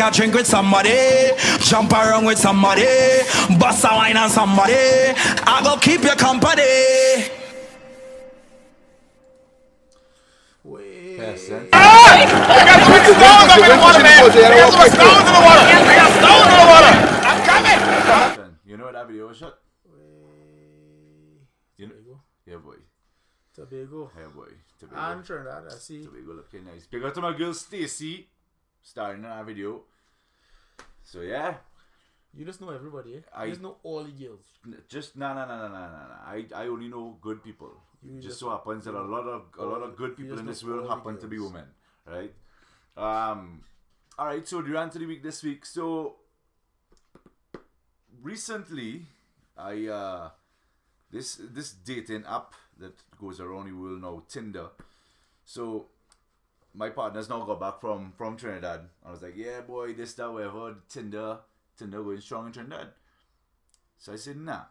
a drink with somebody, jump around with somebody, bust a wine on somebody. I go keep you company. Yes, I got some stones up in the water, man. I got some stones in the water. I got stones in the water. I'm coming. You know what that video was shot? You know? Yeah, boy. Tobago. Yeah, boy. Tobago. And Trinidad, I see. Tobago looking nice. Big up to my girl Stacy, starring in that video. So yeah. You just know everybody, eh? You just know all the girls. Just nah. I only know good people. Just so happens that a lot of good people in this world happen to be women, right? All right. So the rant of the week this week. So recently, I this dating app that goes around the world now, Tinder. So my partner's now got back from Trinidad. I was like, yeah, boy, this, that, whatever. Tinder going strong in Trinidad. So I said, nah.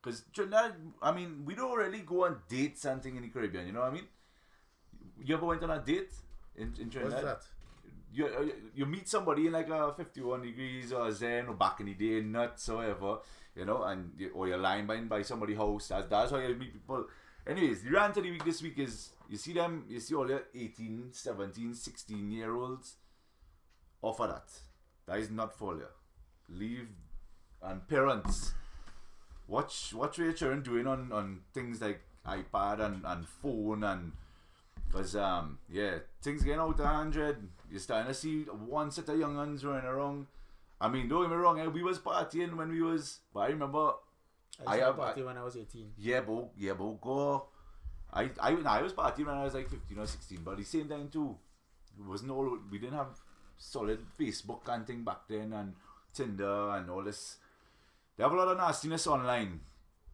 Because Trinidad, I mean, we don't really go on dates and thing in the Caribbean, you know what I mean? You ever went on a date in Trinidad? What's that? You meet somebody in like a 51 degrees or a Zen or back in the day, nuts or whatever, you know, or you're lying by somebody's house. That's how you meet people. Anyways, the rant of the week this week is, you see all your 18, 17, 16-year-olds off of that. That is not for you. Leave, and parents, watch what your children doing on things like iPad and phone, and because things getting out of 100. You're starting to see one set of young ones running around. I mean, don't get me wrong, we was partying when we was, but I remember I was partying when I was 18. Yeah, but go. I was partying when I was like 15 or 16, but at the same time too, we didn't have solid Facebook and thing back then, and Tinder and all this. They have a lot of nastiness online.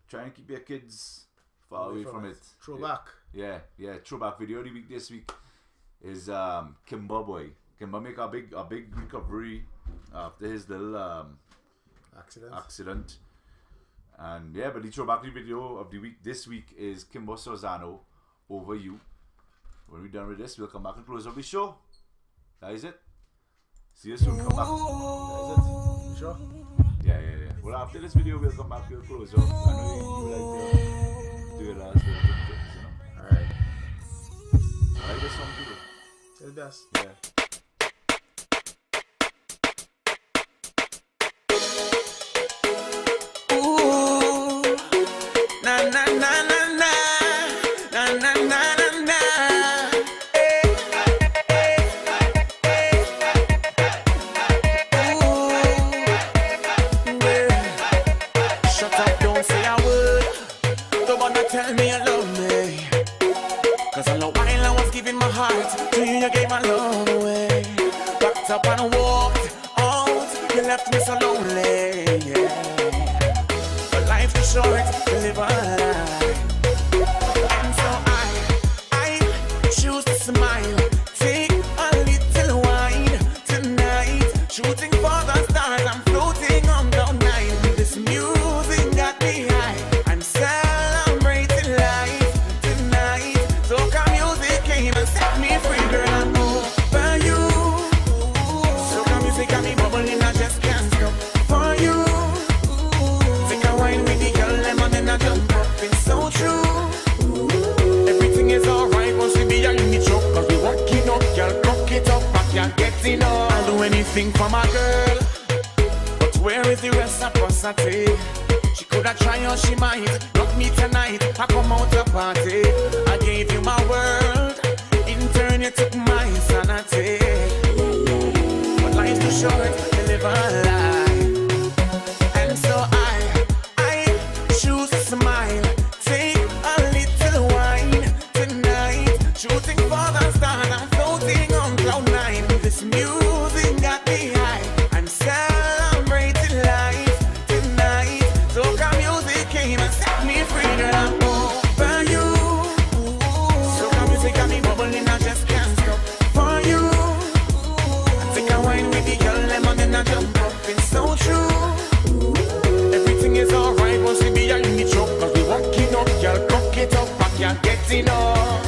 Try and keep your kids far away from it. Throwback. Yeah. Throwback video of the week this week is Kimber boy. Kimber make a big recovery after his little accident. And yeah, but the throwback video of the week this week is Kimber Sozano, Over You. When we're done with this, we'll come back and close up the show. That is it. See you soon. Come back. That is it. You sure? Yeah. Well, after this video, we'll come back. We'll close up. I know you like to do your last little things, you know. Alright. I like this song too. It's the best. Yeah. Tell me you love me, 'cause all the while I was giving my heart to you, you gave my love away. Backed up and walked out, you left me so lonely, yeah. But life is short to live a life, and so I choose to smile. Take a little wine tonight, shooting for the stars, I'm floating on cloud nine. This music got me high, I'm sad. Set me free, girl, I'm over you. So come music got me bubbling, I just can't stop for you. Take a wine with the girl, lemon and I jump up, it's so true. Everything is alright once we be in the truck, 'cause we walking up, girl, cock it up, I can't get enough. I'll do anything for my girl, but where is the reciprocity? She coulda try or she might, not me tonight, I come out to party. I gave you my world, in turn you took my sanity. But life's too short to live a life, and so I choose to smile. Take a little wine tonight, shooting for the stars, I'm floating on cloud nine. This music got me high, I'm celebrating life tonight. Soca music came and set me free, girl, I'm over you. Soca music got me bubbling, I just can't stop for you. I take a wine with the girl, lemon and I jump up, it's so true. Everything is alright once we be in the truck, 'cause we walking up, girl, cock it up, I can't get enough.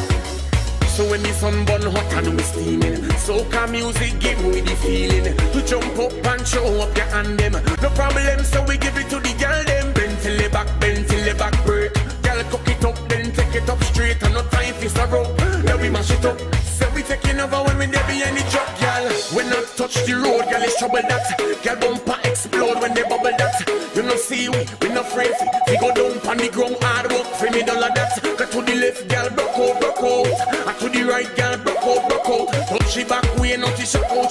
So when when the sun burn hot and we steaming. Soca music give me the feeling to jump up and show up your hand them. No problem, so we give it to the girl them. Bend till the back break. Girl cook it up, then take it up straight. And no time for sorrow. Now we mash it up. So we taking over when we there behind the truck, girl. When I touch the road, girl, it's trouble that. Girl bumper explode when they bubble that. You know see we not afraid. We go down on the ground hard work for me all of that. Go to the left, girl, broke out. And to the right, girl, broke out. Touch the back way, not to shock out.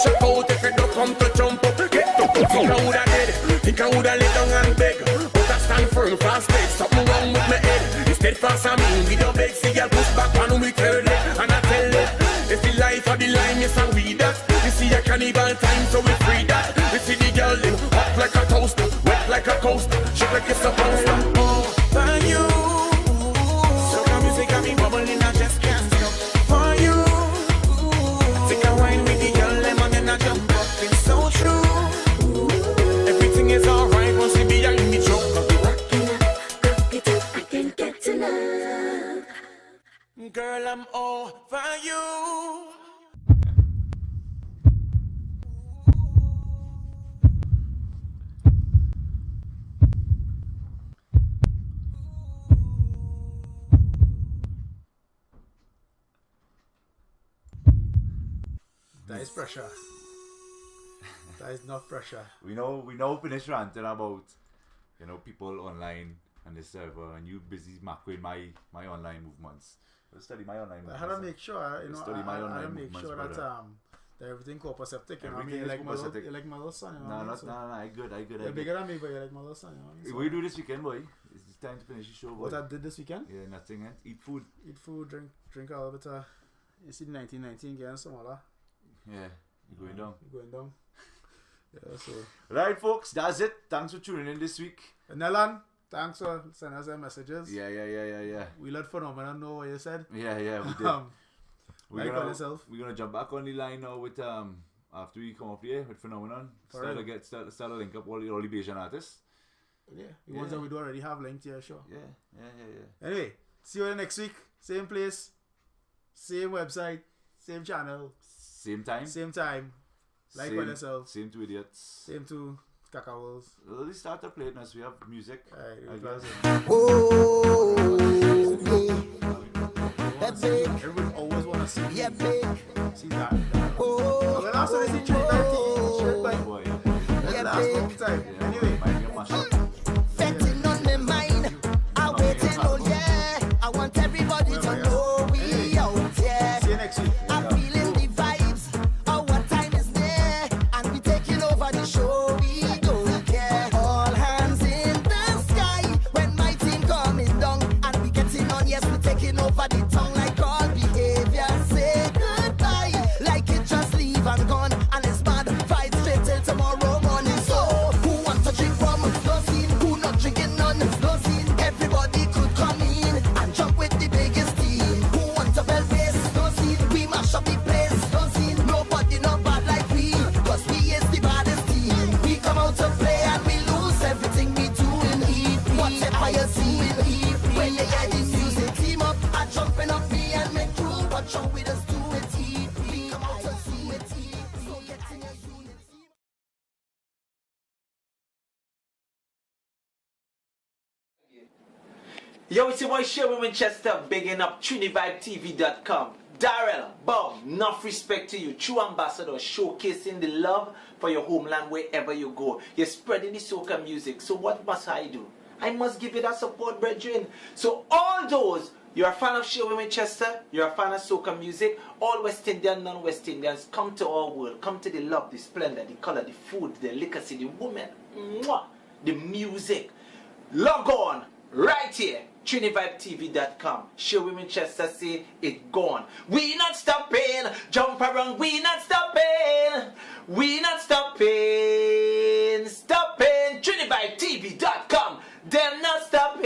If you don't come to jump up, get up. Think I woulda dead, think I woulda lay down and beg. But I stand firm, fast steady, something wrong with my head. Instead fast on me, we don't beg. See girl push back on me third leg, and I tell them, if the life of the line, yes and we that. You see a cannibal time, so we free that. You see the girl them hot like a toaster, wet like a coaster, shake like it's supposed to. For you, soca music got me bubbling, I just can't stop. For you, take a wine with the girl, them and then I jump up. It's so true. Everything is alright once we behind the truck. I can get to love. Girl, I'm all for you. That is pressure. That is not pressure. We know finish ranting about, you know, people online and the server, and you busy macking my online movements. I'll study my online movements. I had to make sure, you know, I had to make sure that everything copacetic, you know. I mean, you like my little son, you know. No, I good. You're bigger than me, but you're like my little son, you know. So what do you do this weekend, boy? It's time to finish the show, boy. What I did this weekend? Yeah, nothing, eh? Eat food, drink a little bit of, you see 1919 getting some of that. Yeah, you're going down. Yeah, so. Right, folks, that's it. Thanks for tuning in this week. Nelan, thanks for sending us our messages. Yeah. We let Fuhnominon know what you said. Yeah, we did. We're gonna jump back on the line now with after we come up here with Fuhnominon. Start to link up all the Bayesian artists. Yeah, the ones that we do already have linked here, sure. Yeah. Anyway, see you next week. Same place, same website, same channel. Same time. Like by yourself. Same two idiots. Same two cacaos. Let's start to play it as we have music. Everyone always want to see. Yeah, big. See that. Oh. When last time I see Trini, straight by boy. That's last long time. Anyway. Fetting on my mind. I'm waiting on I want everybody to know we out here. See you next week. I'm feeling the vibes of what time is there. And we taking over the show. We don't care. All hands in the sky when my team coming down. And we getting on, yes, we taking over the tongue like all behavior. Say goodbye like it just leave and gone. And it's mad fight straight till tomorrow morning. So who wants to drink from? No scene. Who not drinking none? No scene. Everybody could come in and jump with the biggest team. Who wants to bell bass? No scene. We mash up the place. No scene. Nobody not bad like we. Cause we is the baddest team. We come out to play and we lose everything we do in EP. Whatever you see in EP. When you hear the music, team up. I jumping up me and make crew. Watch out with us do it EP. We come out to see it EP. So get in your unity. Yo, it's your boy Sherwin Winchester, bigging up TriniVibeTV.com. Darrell, Bob, enough respect to you, true ambassador, showcasing the love for your homeland wherever you go. You're spreading the soca music, so what must I do? I must give you that support, brethren. So all those, you're a fan of Sherwin Winchester, you're a fan of soca music, all West Indian, non-West Indians, come to our world, come to the love, the splendor, the color, the food, the liquor, the women, the music. Log on right here, TriniVibeTV.com. Sherwin Winchester say it gone. We not stopping, jump around, we not stopping. We not stopping, TriniVibeTV.com. Them not stopping.